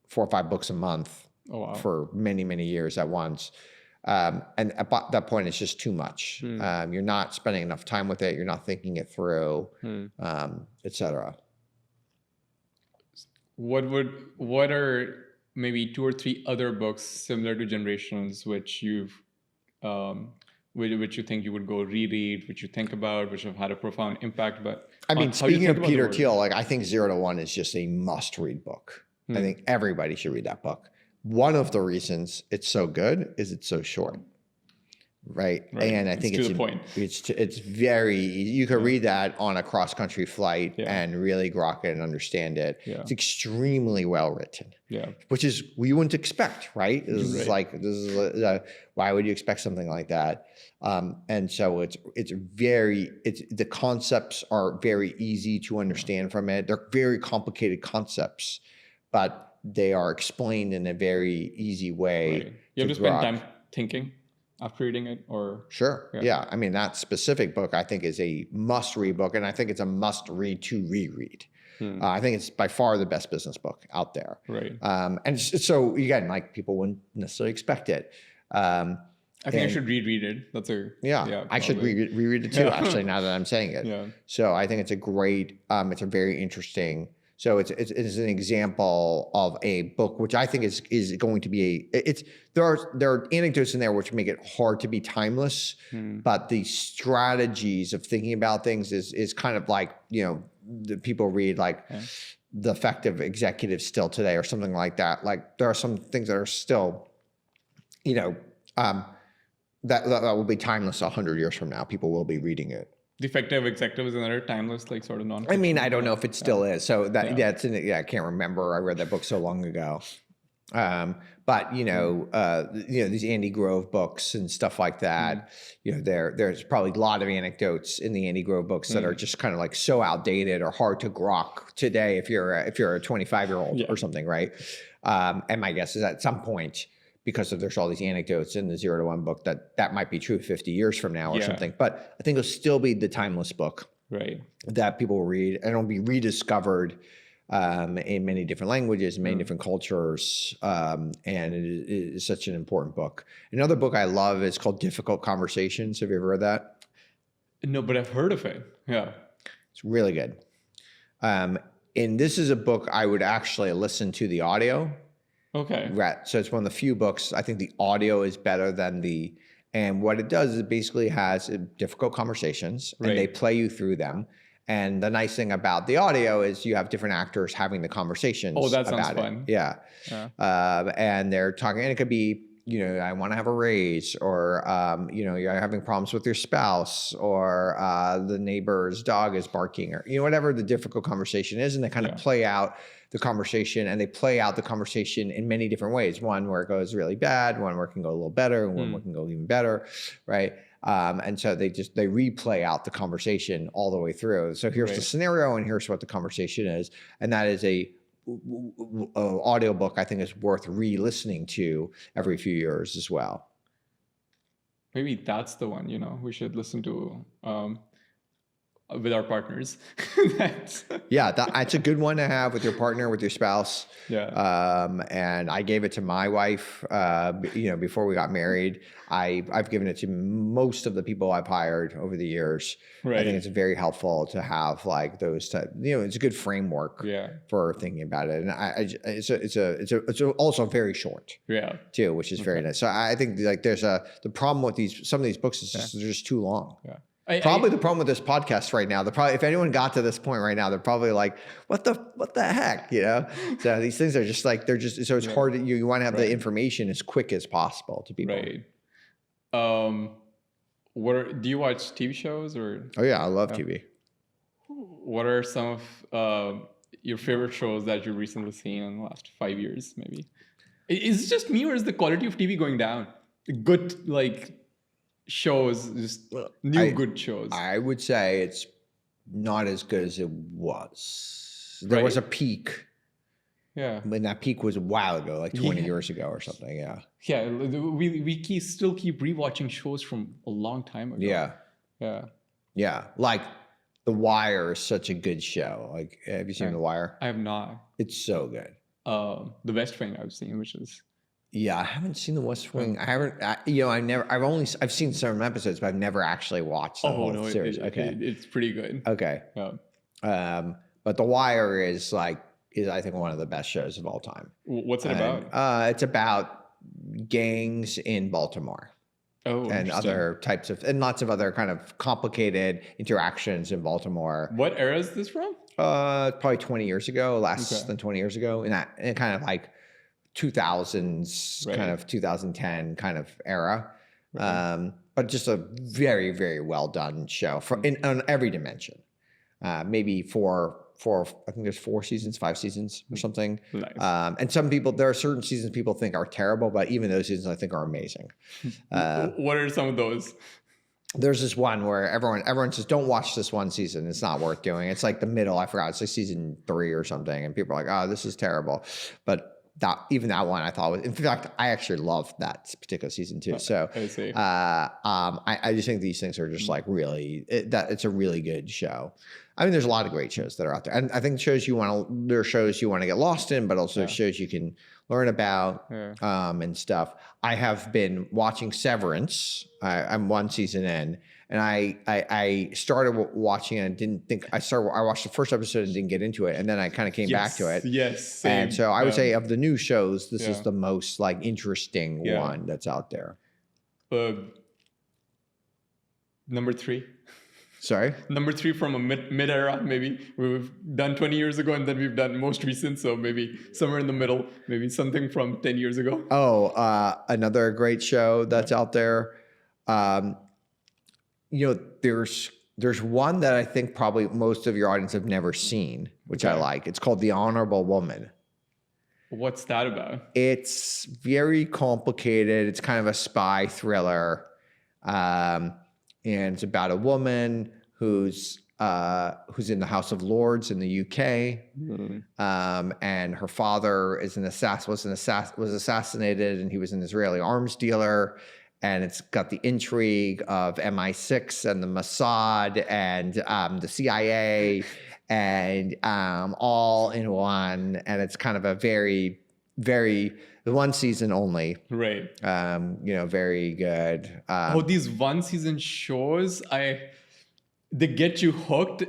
4 or 5 books a month for many, many years at once. And at that point, it's just too much. You're not spending enough time with it. You're not thinking it through, et cetera. What are maybe 2 or 3 other books similar to Generations, which you've, which you think you would go reread, which you think about, which have had a profound impact? But I mean, speaking of Peter Thiel, I think 0 to 1 is just a must-read book. I think everybody should read that book. One of the reasons it's so good is it's so short. right? Right. And I think to the point. It's very easy. You can read that on a cross country flight and really grok it and understand it. Yeah. It's extremely well written. Yeah. Which is we wouldn't expect, right? This is why would you expect something like that? And so the concepts are very easy to understand from it. They're very complicated concepts, but they are explained in a very easy way. Right. You have to spend time thinking after reading it, or sure, yeah. I mean, that specific book I think is a must-read book, and I think it's a must-read to reread. I think it's by far the best business book out there. Right. And so again, like people wouldn't necessarily expect it. I think I should reread it. That's I should reread it too. Actually, now that I'm saying it. Yeah. So I think it's a great. It's a very interesting. So it's an example of a book which I think is going to be there are anecdotes in there which make it hard to be timeless, but the strategies of thinking about things is kind of like, the people read like The Effective Executive still today or something like that. Like there are some things that are still, that will be timeless 100 years from now. People will be reading it. The Effective Executive is another timeless, like sort of non. I mean, I don't know if it still is. So that's I can't remember. I read that book so long ago. But these Andy Grove books and stuff like that. There's probably a lot of anecdotes in the Andy Grove books that are just kind of like so outdated or hard to grok today if you're a 25-year-old or something, right? And my guess is at some point, because there's all these anecdotes in the 0 to 1 book, that might be true 50 years from now or something. But I think it'll still be the timeless book, right? That people will read, and it'll be rediscovered in many different languages, many different cultures, and it is such an important book. Another book I love is called Difficult Conversations. Have you ever read that? No, but I've heard of it. Yeah. It's really good. And this is a book I would actually listen to the audio. Okay. Right. So it's one of the few books, I think the audio is better than and what it does is it basically has difficult conversations and they play you through them. And the nice thing about the audio is you have different actors having the conversations. Oh, that sounds fun. Yeah. And they're talking, and it could be, I want to have a raise, or, you're having problems with your spouse, or the neighbor's dog is barking, or, whatever the difficult conversation is. And they kind of play out the conversation, and they play out the conversation in many different ways. One where it goes really bad, one where it can go a little better, and one where it can go even better, right? And so they replay out the conversation all the way through. So here's the scenario, and here's what the conversation is. And that is a audiobook I think is worth re-listening to every few years as well. Maybe that's the one, we should listen to with our partners. That's a good one to have with your partner, with your spouse. And I gave it to my wife, before we got married. I've given it to most of the people I've hired over the years. Right. I think it's very helpful to have like those type, it's a good framework for thinking about it. And it's also very short too, which is very nice. So I think like the problem with some of these books is just, they're just too long. The problem with this podcast right now, if anyone got to this point right now, they're probably like, what the heck, So these things are just like, so it's hard. You want to have the information as quick as possible to people. Right. Do you watch TV shows or? Oh yeah, I love TV. What are some of your favorite shows that you've recently seen in the last 5 years, maybe? Is it just me, or is the quality of TV going down? Good, shows, just good shows. I would say it's not as good as it was. There was a peak. Yeah. And that peak was a while ago, like 20 years ago or something. Yeah. Yeah. We still keep rewatching shows from a long time ago. Yeah. Yeah. Yeah. Like The Wire is such a good show. Like, have you seen The Wire? I have not. It's so good. The West Wing I've seen, which is. Yeah, I haven't seen The West Wing. I haven't. I've seen some episodes, but I've never actually watched the whole series. It's pretty good. Okay. Yeah. But The Wire is I think one of the best shows of all time. What's it about? It's about gangs in Baltimore. Oh, and other types of, and lots of other kind of complicated interactions in Baltimore. What era is this from? Probably 20 years ago, less than 20 years ago, in kind of like 2000s, kind of 2010 kind of era. but just a very, very well done show on every dimension. Maybe I think there's 4 seasons, 5 seasons or something. Nice. And there are certain seasons people think are terrible, but even those seasons I think are amazing. What are some of those? There's this one where everyone says, don't watch this one season. It's not worth doing. It's like the middle. I forgot. It's like season 3 or something. And people are like, oh, this is terrible. But even that one I thought was, in fact, I actually loved that particular season too. So I see. I just think these things are just like really, it's a really good show. I mean, there's a lot of great shows that are out there. And I think there are shows you want to get lost in, but also shows you can learn about and stuff. I have been watching Severance. I'm 1 season in, and I started watching it and didn't think I watched the first episode and didn't get into it, and then I kind of came back to it. Yes, same. And so I would say of the new shows, this is the most like interesting one that's out there. Number 3. Sorry? Number 3 from a mid-era, maybe. We've done 20 years ago, and then we've done most recent, so maybe somewhere in the middle, maybe something from 10 years ago. Oh, another great show that's out there. There's one that I think probably most of your audience have never seen, which I like. It's called The Honorable Woman. What's that about? It's very complicated. It's kind of a spy thriller. And it's about a woman who's in the House of Lords in the UK, and her father was assassinated, and he was an Israeli arms dealer, and it's got the intrigue of MI6 and the Mossad and the CIA, and all in one, and it's kind of a very, very the 1 season only. Right. Very good. These 1 season shows, they get you hooked,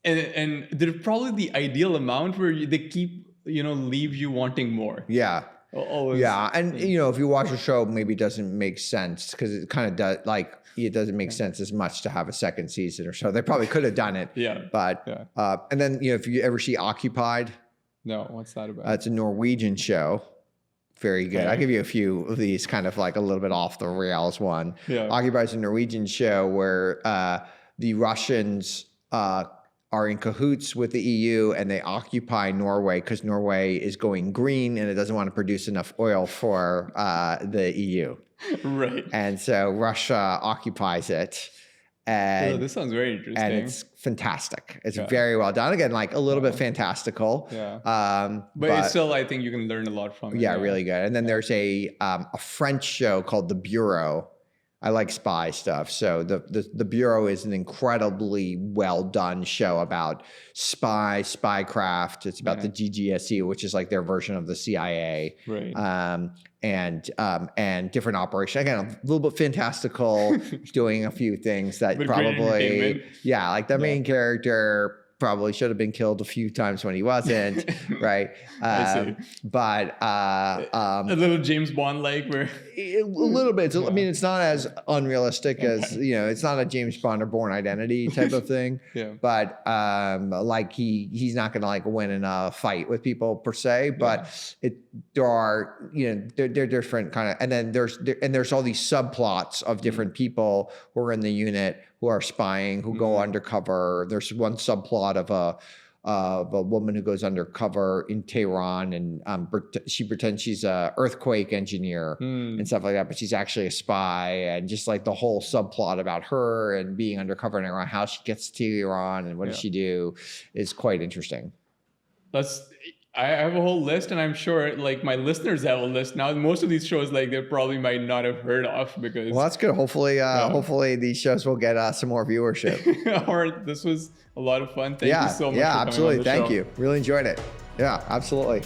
and they're probably the ideal amount where they keep, leave you wanting more. Yeah. Always. Yeah. And, if you watch a show, maybe it doesn't make sense because it kind of does, like, it doesn't make sense as much to have a 2nd season or so. They probably could have done it. Yeah. But, and then, if you ever see Occupied. No, what's that about? It's a Norwegian show. Very good. I'll give you a few of these kind of like a little bit off the rails one. Yeah. Occupy is a Norwegian show where the Russians are in cahoots with the EU and they occupy Norway because Norway is going green and it doesn't want to produce enough oil for the EU. Right. And so Russia occupies it. And this sounds very interesting. And it's fantastic. It's very well done. Again, like a little bit fantastical. Yeah. But it's still, I think you can learn a lot from it. Yeah, really good. And then there's a French show called The Bureau. I like spy stuff. So the Bureau is an incredibly well done show about spycraft. It's about the GGSE, which is like their version of the CIA. Right. And different operations. Again, a little bit fantastical, doing a few things that but probably, like the main character probably should have been killed a few times when he wasn't, right? I see. But a little James Bond like where a little bit. I mean, it's not as unrealistic as it's not a James Bond or Bourne Identity type of thing. Yeah. But like he's not going to like win in a fight with people per se. But there are they're different kind of, and then there's all these subplots of different people who are in the unit who are spying, who go undercover. There's one subplot of a woman who goes undercover in Tehran, and she pretends she's a earthquake engineer and stuff like that, but she's actually a spy, and just like the whole subplot about her and being undercover in Iran, how she gets to Iran and what does she do is quite interesting. I have a whole list, and I'm sure like my listeners have a list now. Most of these shows like they probably might not have heard of because. Well, that's good. Hopefully these shows will get some more viewership. Auren, this was a lot of fun. Thank you so much. Yeah, for absolutely. Coming on the Thank show. you. Really enjoyed it. Yeah, absolutely.